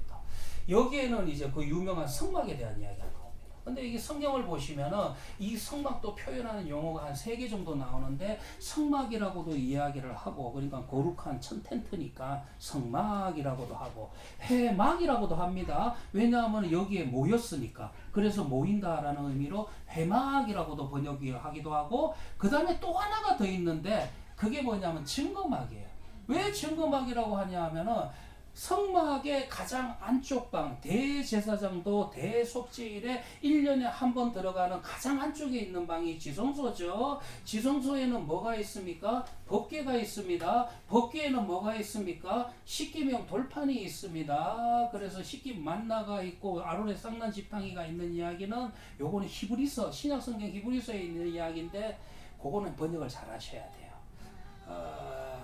여기에는 이제 그 유명한 성막에 대한 이야기가 나옵니다. 근데 이게 성경을 보시면은 이 성막도 표현하는 용어가 한 3개 정도 나오는데, 성막이라고도 이야기를 하고, 그러니까 거룩한 천 텐트니까 성막이라고도 하고, 회막이라고도 합니다. 왜냐하면 여기에 모였으니까. 그래서 모인다라는 의미로 회막이라고도 번역을 하기도 하고, 그 다음에 또 하나가 더 있는데 그게 뭐냐면 증거막이에요. 왜 증거막이라고 하냐 하면은, 성막의 가장 안쪽 방, 대제사장도 대속죄일에 1년에 한 번 들어가는 가장 안쪽에 있는 방이 지성소죠. 지성소에는 뭐가 있습니까? 법궤가 있습니다. 법궤에는 뭐가 있습니까? 십계명 돌판이 있습니다. 그래서 십계 만나가 있고 아론의 쌍난 지팡이가 있는 이야기는 요거는 히브리서, 신약성경 히브리서에 있는 이야기인데, 그거는 번역을 잘 하셔야 돼요.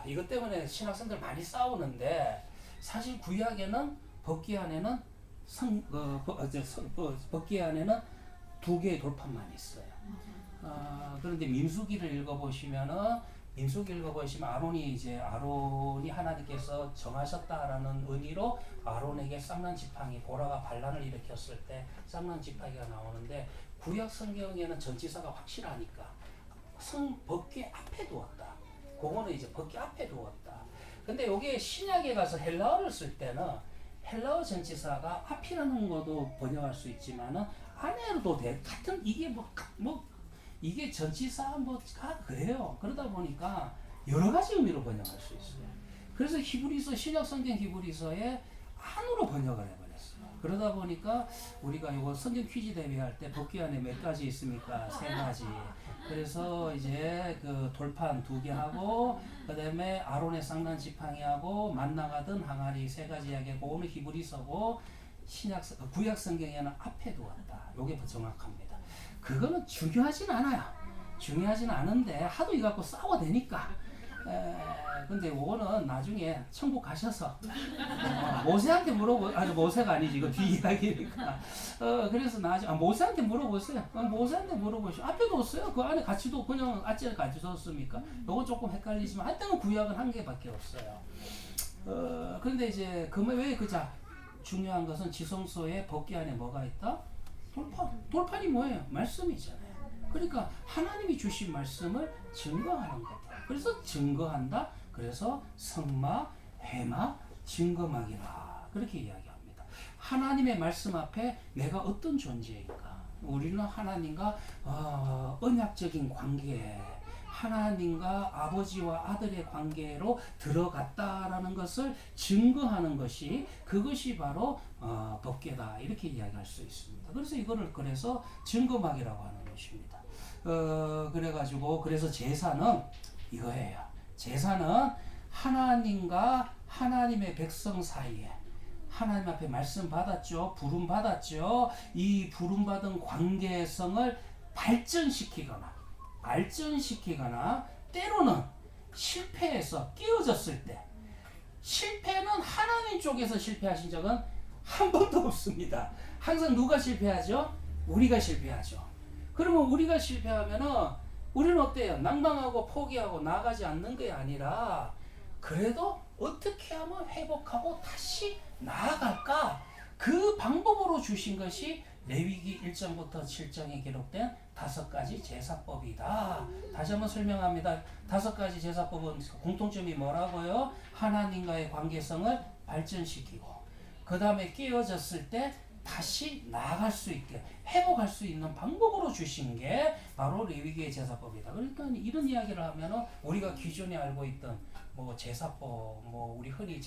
이것 때문에 신학생들 많이 싸우는데, 사실 구약에는 법궤 안에는 법궤 안에는 2개의 돌판만 있어요. 그런데 민수기를 읽어보시면 아론이 하나님께서 정하셨다라는 의미로 아론에게 쌍난 지팡이, 보라가 반란을 일으켰을 때 쌍난 지팡이가 나오는데, 구약 성경에는 전치사가 확실하니까 법궤 앞에 두었다. 그거는 이제 법궤 앞에 두었다. 근데 여기에 신약에 가서 헬라어를 쓸 때는 헬라어 전치사가 앞이라는 것도 번역할 수 있지만은 안에도 돼. 같은 이게 이게 전치사 그래요. 그러다 보니까 여러 가지 의미로 번역할 수 있어요. 그래서 히브리서, 신약 성경 히브리서에 안으로 번역을 해버렸어요. 그러다 보니까 우리가 이거 성경 퀴즈 대비할 때 법궤 안에 몇 가지 있습니까? 3가지. 그래서 이제 그 돌판 2개 하고, 그 다음에 아론의 쌍난 지팡이하고 만나가 든 항아리 3가지 이야기하고, 오늘 히브리서고, 구약 성경에는 앞에 두었다. 요게 더 정확합니다. 그거는 중요하진 않아요. 중요하진 않은데 하도 이거 갖고 싸워대니까 근데 요거는 나중에 천국 가셔서 모세한테 물어보, 아니 모세가 아니지 이거 뒤 이야기니까. 그래서 나중에 모세한테 물어보세요. 모세한테 물어보시오. 앞에도 없어요. 그 안에 같이도 그냥 아찌를 같이 썼습니까? 요거 조금 헷갈리지만 하여튼 구약은 한 개밖에 없어요. 그런데 이제 왜 그자 중요한 것은 지성소의 법궤 안에 뭐가 있다? 돌판이 뭐예요? 말씀이잖아요. 그러니까 하나님이 주신 말씀을 증거하는 거다. 그래서 증거한다. 그래서 성막, 회막, 증거막이라 그렇게 이야기합니다. 하나님의 말씀 앞에 내가 어떤 존재인가? 우리는 하나님과 언약적인 관계, 하나님과 아버지와 아들의 관계로 들어갔다라는 것을 증거하는 것이 그것이 바로 법궤다 이렇게 이야기할 수 있습니다. 그래서 이거를 그래서 증거막이라고 하는 것입니다. 그래가지고 그래서 제사는 이거예요. 제사는 하나님과 하나님의 백성 사이에 하나님 앞에 말씀 받았죠. 부름 받았죠. 이 부름 받은 관계성을 발전시키거나 때로는 실패해서 끼어졌을 때 실패는 하나님 쪽에서 실패하신 적은 한 번도 없습니다. 항상 누가 실패하죠? 우리가 실패하죠. 그러면 우리가 실패하면은 우리는 어때요? 낭망하고 포기하고 나가지 않는 게 아니라 그래도 어떻게 하면 회복하고 다시 나아갈까? 그 방법으로 주신 것이 레위기 1장부터 7장에 기록된 5가지 제사법이다. 다시 한번 설명합니다. 5가지 제사법은 공통점이 뭐라고요? 하나님과의 관계성을 발전시키고 그 다음에 깨어졌을 때 다시 나아갈 수 있게 회복할 수 있는 방법으로 주신 게 바로 레위기의 제사법이다. 그러니까 이런 이야기를 하면은 우리가 기존에 알고 있던 뭐 제사법, 뭐 우리 흔히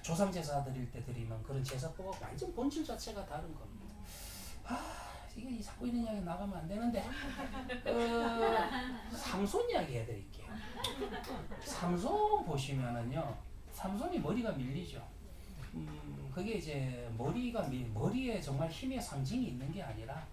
조상 제사 드릴 때 드리는 그런 제사법과 완전 본질 자체가 다른 겁니다. 이게 자꾸 이런 이야기 나가면 안 되는데 삼손 이야기 해드릴게요. 삼손 보시면은요, 삼손이 머리가 밀리죠. 그게 이제 머리에 정말 힘의 상징이 있는 게 아니라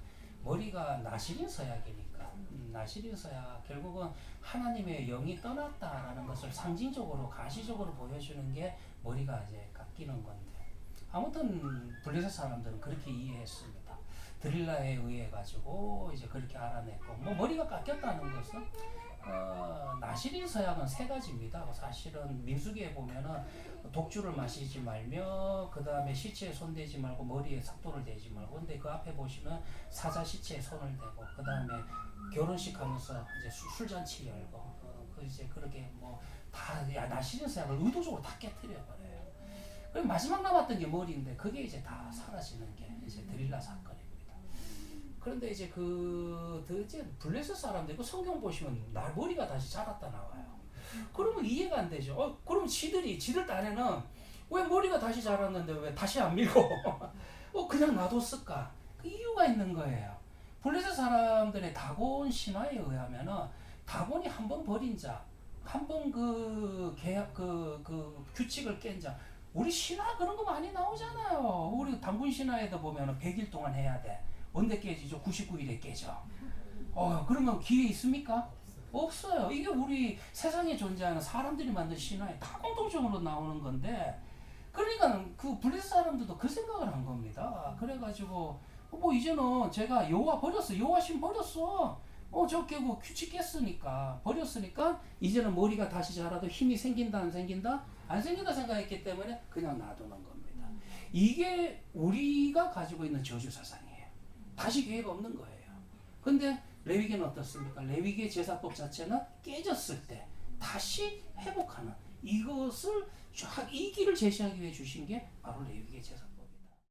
머리가 나시린 서약이니까 나시린 서약 결국은 하나님의 영이 떠났다라는 것을 상징적으로 가시적으로 보여주는 게 머리가 이제 깎이는 건데 아무튼 블레셋 사람들은 그렇게 이해했습니다. 드릴라에 의해 가지고 이제 그렇게 알아냈고 뭐 머리가 깎였다는 것은 나시린 서약은 3가지입니다. 사실은 민수기에 보면은 독주를 마시지 말며 그 다음에 시체에 손대지 말고 머리에 삭도를 대지 말고 근데 그 앞에 보시면 사자 시체에 손을 대고 그 다음에 결혼식 하면서 이제 술잔치 열고 그 이제 그렇게 뭐 다 나시린 서약을 의도적으로 다 깨뜨려 버려요. 그리고 마지막 남았던 게 머리인데 그게 이제 다 사라지는 게 이제 드릴라 사건입니다. 그런데 이제 이제 블레셋 사람들 그 성경 보시면 머리가 다시 자랐다 나와요. 그러면 이해가 안 되죠. 그럼 지들 딴에는 왜 머리가 다시 자랐는데 왜 다시 안 밀고 그냥 놔뒀을까? 그 이유가 있는 거예요. 블레셋 사람들의 다곤 신화에 의하면은 다곤이 한 번 버린 자, 한 번 그 규칙을 깬 자, 우리 신화 그런 거 많이 나오잖아요. 우리 단군 신화에도 보면은 100일 동안 해야 돼. 언제 깨지죠? 99일에 깨져. 그러면 기회 있습니까? 없어요. 이게 우리 세상에 존재하는 사람들이 만든 신화에 다 공통적으로 나오는 건데 그러니까 그 블레셋 사람들도 그 생각을 한 겁니다. 그래가지고 뭐 이제는 제가 여호와 버렸어. 여호와신 버렸어. 저 깨고 규칙 깼으니까 버렸으니까 이제는 머리가 다시 자라도 힘이 생긴다 안 생긴다? 안 생긴다 생각했기 때문에 그냥 놔두는 겁니다. 이게 우리가 가지고 있는 저주사상이에요. 다시 기회가 없는 거예요. 근데 레위기는 어떻습니까? 레위기의 제사법 자체는 깨졌을 때 다시 회복하는 이 길을 제시하기 위해 주신 게 바로 레위기의 제사법.